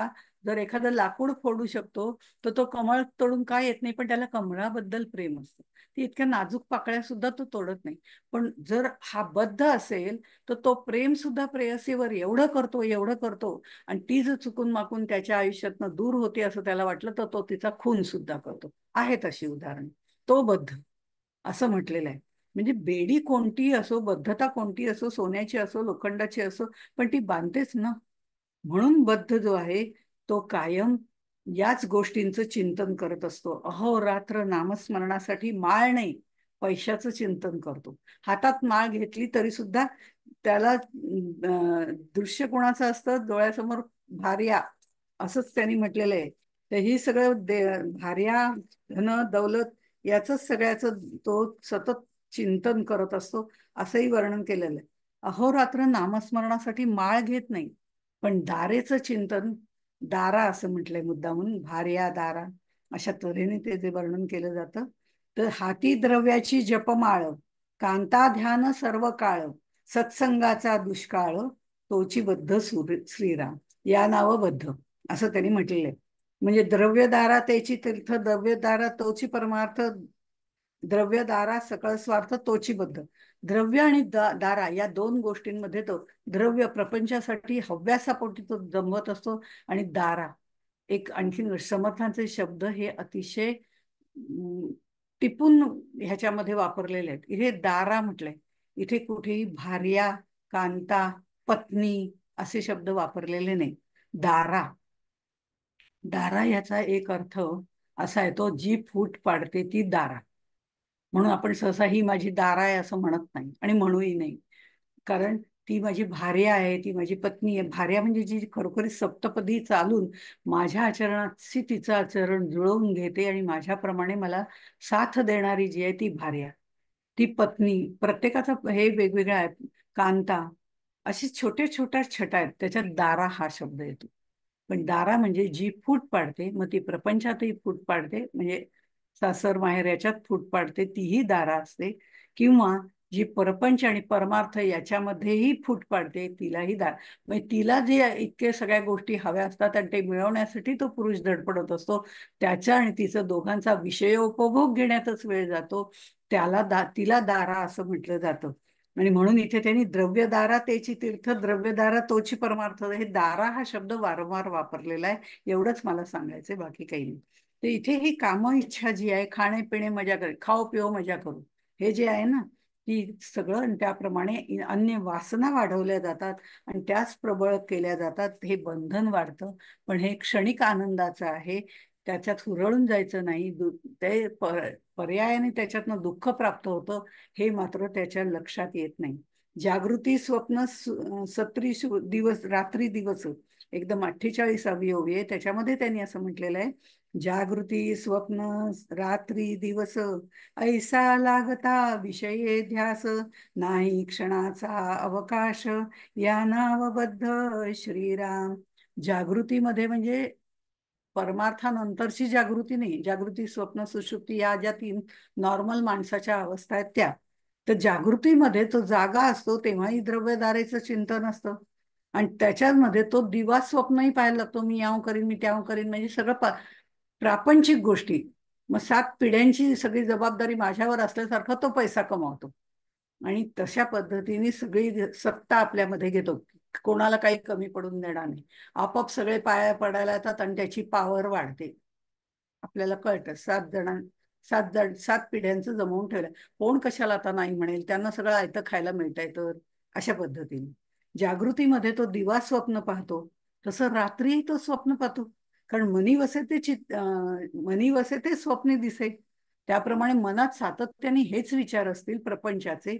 जर एखादं लाकूड फोडू शकतो, तर तो कमळ तोडून काय येत नाही, पण त्याला कमळाबद्दल प्रेम असतं. ती इतक्या नाजूक पाकळ्या सुद्धा तो तोडत नाही. पण जर हा बद्ध असेल तर तो प्रेम सुद्धा प्रेयसीवर एवढं करतो, एवढं करतो, आणि ती जर चुकून माकून त्याच्या आयुष्यातनं दूर होते असं त्याला वाटलं तर तो तिचा खून सुद्धा करतो. आहेत अशी उदाहरण. तो बद्ध असं म्हटलेलं आहे. म्हणजे बेडी कोणतीही असो, बद्धता कोणती असो, सोन्याची असो, लोखंडाची असो, पण ती बांधतेच ना. म्हणून बद्ध जो आहे तो कायम याच गोष्टींचं चिंतन करत असतो. अहोरात्र नामस्मरणासाठी माळ नाही, पैशाचं चिंतन करतो. हातात माळ घेतली तरी सुद्धा त्याला दृश्य कोणाचं असतं डोळ्यासमोर? भार्या, असंच त्यांनी म्हटलेलं आहे. तर ही सगळं भार्या, धन, दौलत, याच सगळ्याचं तो सतत चिंतन करत असतो, असंही वर्णन केलेलं आहे. अहोरात्र नामस्मरणासाठी माळ घेत नाही, पण दारेचं चिंतन, दारा असं म्हटलंय मुद्दामून, भार्या दारा, अशा तऱ्हेने ते जे वर्णन केलं जातं. तर हाती द्रव्याची जपमाळ, कांता ध्यान सर्व काळ, सत्संगाचा दुष्काळ, तोची बद्ध श्रीराम, या नाव बद्ध, असं त्यांनी म्हटलेलं आहे. म्हणजे द्रव्यदारा त्याची तीर्थ, द्रव्यदारा तोची परमार्थ, द्रव्यदारा सकळ स्वार्थ तोची बद्ध. द्रव्य आणि दारा या दोन गोष्टींमध्ये तो, द्रव्य प्रपंचासाठी हव्यासापोटी तो जमवत असतो, आणि दारा एक आणखीन समर्थांचे शब्द हे अतिशय टिपून ह्याच्यामध्ये वापरलेले आहेत. इथे दारा म्हटलंय, इथे कुठेही भार्या, कांता, पत्नी असे शब्द वापरलेले नाही. दारा, दारा याचा एक अर्थ असा आहे, तो जी फूट पाडते ती दारा. म्हणून आपण सहसा ही माझी दारा आहे असं म्हणत नाही, आणि म्हणूही नाही. कारण ती माझी भार्या आहे, ती माझी पत्नी आहे. भार्या म्हणजे जी खरोखरी सप्तपदी चालून माझ्या आचरणाशी तिचं आचरण जुळवून घेते आणि माझ्याप्रमाणे मला साथ देणारी जी आहे ती भार्या. ती पत्नी, प्रत्येकाचं हे वेगवेगळं आहे. कांता, अशी छोट्या छोट्या छटा आहेत, त्याच्यात दारा हा शब्द येतो. पण दारा म्हणजे जी फूट पाडते, मग ती प्रपंचातही फूट पाडते, म्हणजे सासर माहेर याच्यात फूट पाडते, तीही दारा असते. किंवा जी परपंच आणि परमार्थ याच्यामध्येही फूट पाडते, तिलाही दार. म्हणजे तिला जे इतके सगळ्या गोष्टी हव्या असतात आणि ते मिळवण्यासाठी तो पुरुष धडपडत असतो, त्याच्या आणि तिचं दोघांचा विषयोपभोग घेण्यातच वेळ जातो, तिला दारा असं म्हटलं जातं. आणि म्हणून इथे त्यांनी द्रव्यदारा तेची तीर्थ, द्रव्यदारा तोची परमार्थ, हे दारा हा शब्द वारंवार वापरलेला आहे. एवढंच मला सांगायचंय, बाकी काही नाही. तर इथे ही काम इच्छा जी आहे, खाणे पिणे मजा करे, खाओ पिओ मजा करू, हे जे आहे ना, की सगळं, आणि त्याप्रमाणे अन्य वासना वाढवल्या जातात आणि त्याच प्रबळ केल्या जातात. हे बंधन वाढतं, पण हे क्षणिक आनंदाचं आहे. त्याच्यात हुरळून जायचं नाही. ते पर्यायाने त्याच्यातनं दुःख प्राप्त होतं, हे मात्र त्याच्या लक्षात येत नाही. जागृती स्वप्न सत्री दिवस रात्री दिवस, एकदम 48वी ओवी आहे. त्याच्यामध्ये त्यांनी असं म्हटलेलं आहे, जागृती स्वप्न रात्री दिवस, ऐसा लागता विषये ध्यास, नाही क्षणाचा अवकाश, या नावबद्ध श्रीराम. जागृतीमध्ये म्हणजे परमार्थानंतरची जागृती नाही, जागृती स्वप्न सुषुप्ती या ज्या तीन नॉर्मल माणसाच्या अवस्था आहेत त्या. तर जागृतीमध्ये तो जागा असतो तेव्हाही द्रव्यदारेचं चिंतन असतं, आणि त्याच्यामध्ये तो दिवा स्वप्नही पाहायला लागतो, मी याव करीन, मी त्याव करीन, म्हणजे सगळं प्रापंचिक गोष्टी. मग 7 पिढ्यांची सगळी जबाबदारी माझ्यावर असल्यासारखा तो पैसा कमावतो, आणि तशा पद्धतीने सगळी सत्ता आपल्यामध्ये घेतो. कोणाला काही कमी पडून देणार नाही. आपोआप सगळे पाया पडायला येतात आणि त्याची पावर वाढते. आपल्याला कळतं, 7 पिढ्यांचं जमवून ठेवलं. कोण कशाला आता नाही म्हणेल, त्यांना सगळं आयतं खायला मिळतंय. तर अशा पद्धतीने जागृतीमध्ये तो दिवा स्वप्न पाहतो, तसं रात्रीही तो स्वप्न पाहतो. कारण मनी वसे ते मनी वसे ते स्वप्ने दिसे. त्याप्रमाणे मनात सातत्याने हेच विचार असतील प्रपंचाचे,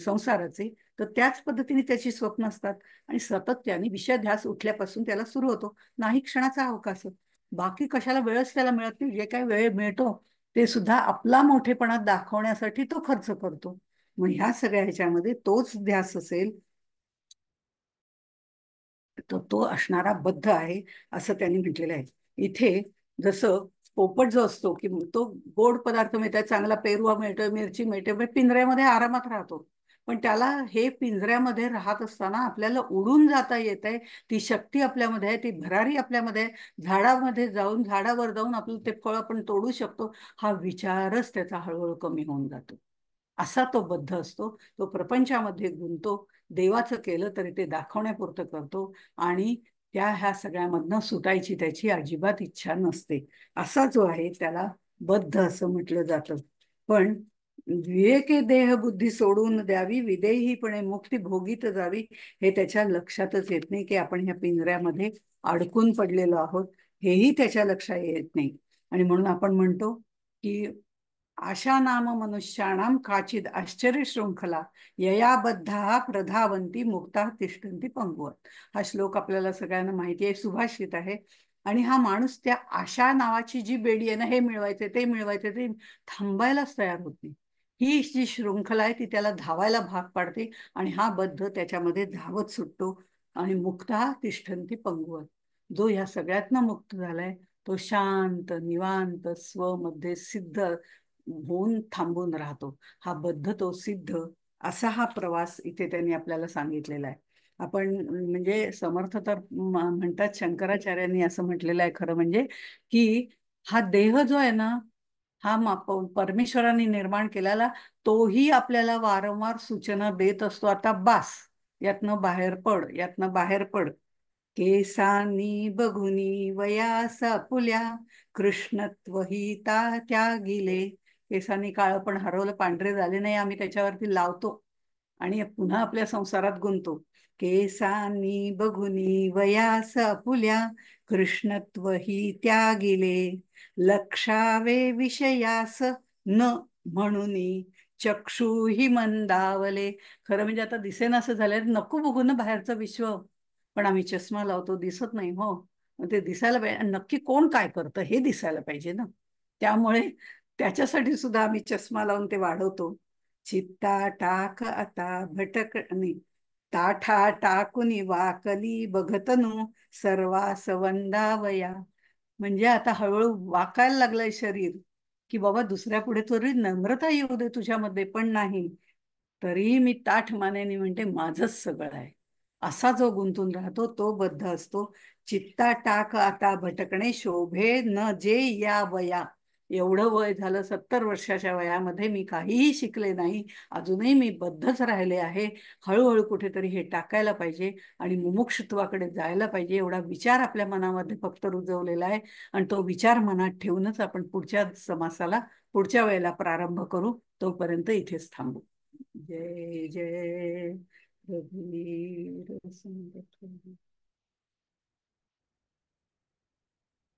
संसाराचे, तर त्याच पद्धतीने त्याची स्वप्न असतात. आणि सतत त्याने विषयाध्यास उठल्यापासून त्याला सुरू होतो. नाही क्षणाचा अवकाश. बाकी कशाला वेळच त्याला मिळत नाही. जे काही वेळ मिळतो ते सुद्धा आपला मोठेपणा दाखवण्यासाठी तो खर्च करतो. मग ह्या सगळ्या ह्याच्यामध्ये तोच ध्यास असेल, तर तो असणारा बद्ध आहे, असं त्यांनी म्हटलेलं आहे. इथे जसं पोपट जो असतो, की तो गोड पदार्थ मिळतात, चांगला पेरू मिळतोय, मिरची मिळते, म्हणजे पिंजऱ्यामध्ये आरामात राहतो. पण त्याला हे पिंजऱ्यामध्ये राहत असताना आपल्याला उडून जाता येत आहे, ती शक्ती आपल्यामध्ये आहे, ती भरारी आपल्यामध्ये आहे. झाडामध्ये जाऊन, झाडावर जाऊन आपलं ते फळ आपण तोडू शकतो, हा विचारच त्याचा हळूहळू कमी होऊन जातो. असा तो बद्ध असतो. तो प्रपंचामध्ये गुंतो, देवाचं केलं तरी ते दाखवण्यापुरतं करतो, आणि ह्या सगळ्यामधनं सुटायची त्याची अजिबात इच्छा नसते. असा जो आहे त्याला बद्ध असं म्हटलं जातं. पण विवेके देह बुद्धी सोडून द्यावी, विदेहीपणे मुक्ती भोगीत जावी, हे त्याच्या लक्षातच येत नाही, की आपण ह्या पिंजऱ्यामध्ये अडकून पडलेलो आहोत, हेही त्याच्या लक्षात येत नाही. आणि म्हणून आपण म्हणतो की आशा नाम मनुष्याणाम काचिद आश्चर्य शृंखला, ययाबद्धा प्रधावंती मुक्ता तिष्ठन्ति पंगुवत. हा श्लोक आपल्याला सगळ्यांना माहिती आहे, सुभाषित आहे. आणि हा माणूस त्या आशा नावाची जी बेडी आहे ना, हे मिळवायचे ते मिळवायचे, ते थांबायलाच तयार होत नाही. ही जी शृंखला आहे ती त्याला धावायला भाग पाडते, आणि हा बद्ध त्याच्यामध्ये धावत सुटतो. आणि मुक्ता तिष्ठन्ति पंगुवत, जो ह्या सगळ्यातनं मुक्त झालाय, तो शांत निवांत स्वमध्ये सिद्ध होऊन थांबून राहतो. हा बद्ध तो सिद्ध, असा हा प्रवास इथे त्यांनी आपल्याला सांगितलेला आहे. आपण म्हणजे समर्थ तर म्हणतात, शंकराचार्यांनी असं म्हटलेलं आहे खरं म्हणजे, की हा देह जो आहे ना, हा परमेश्वराने निर्माण केलेला, तोही आपल्याला वारंवार सूचना देत असतो, आता बास, यातनं बाहेर पड, यातनं बाहेर पड. केसांनी बघुनी वयासा पुल्या, कृष्णत्व ही त्यागिले. केसांनी काळ पण हरवलं, पांढरे झाले नाही, आम्ही त्याच्यावरती लावतो आणि पुन्हा आपल्या संसारात गुंतो. केसांनी बघुनी वयास पुल्या, कृष्णत्व ही त्यागिले, लक्षावे विषयास न म्हणून चक्षु ही मंदावले. खरं म्हणजे आता दिसेनासं झालं, नको बघू ना बाहेरचं विश्व, पण आम्ही चष्मा लावतो, दिसत नाही हो. मग ते दिसायला पाहिजे, नक्की कोण काय करतं हे दिसायला पाहिजे ना. त्यामुळे त्याच्यासाठी सुद्धा आम्ही चष्मा लावून ते वाढवतो. चित्ता टाक आता भटक नाही, ताठा टाकुनी वाकली बघतनु, सर्वास वंदावया. म्हणजे आता हळूहळू वाकायला लागलंय शरीर, की बाबा दुसऱ्या पुढे थोडी नम्रता येऊ दे तुझ्यामध्ये, पण नाही. तरीही मी ताठ मानेने म्हणते माझंच सगळं आहे. असा जो गुंतून राहतो तो बद्ध असतो. चित्ता टाक आता भटकणे, शोभे न जे या वया. एवढं वय झालं, 70 वर्षाच्या वयामध्ये मी काहीही शिकले नाही, अजूनही मी बद्धच राहिले आहे. हळूहळू कुठेतरी हे टाकायला पाहिजे आणि मुमुक्षुत्वाकडे जायला पाहिजे, एवढा विचार आपल्या मनामध्ये फक्त रुजवलेला आहे. आणि तो विचार मनात ठेवूनच आपण पुढच्या समासाला पुढच्या वेळेला प्रारंभ करू. तोपर्यंत इथेच थांबू. जय जय रघुवीर समर्थ.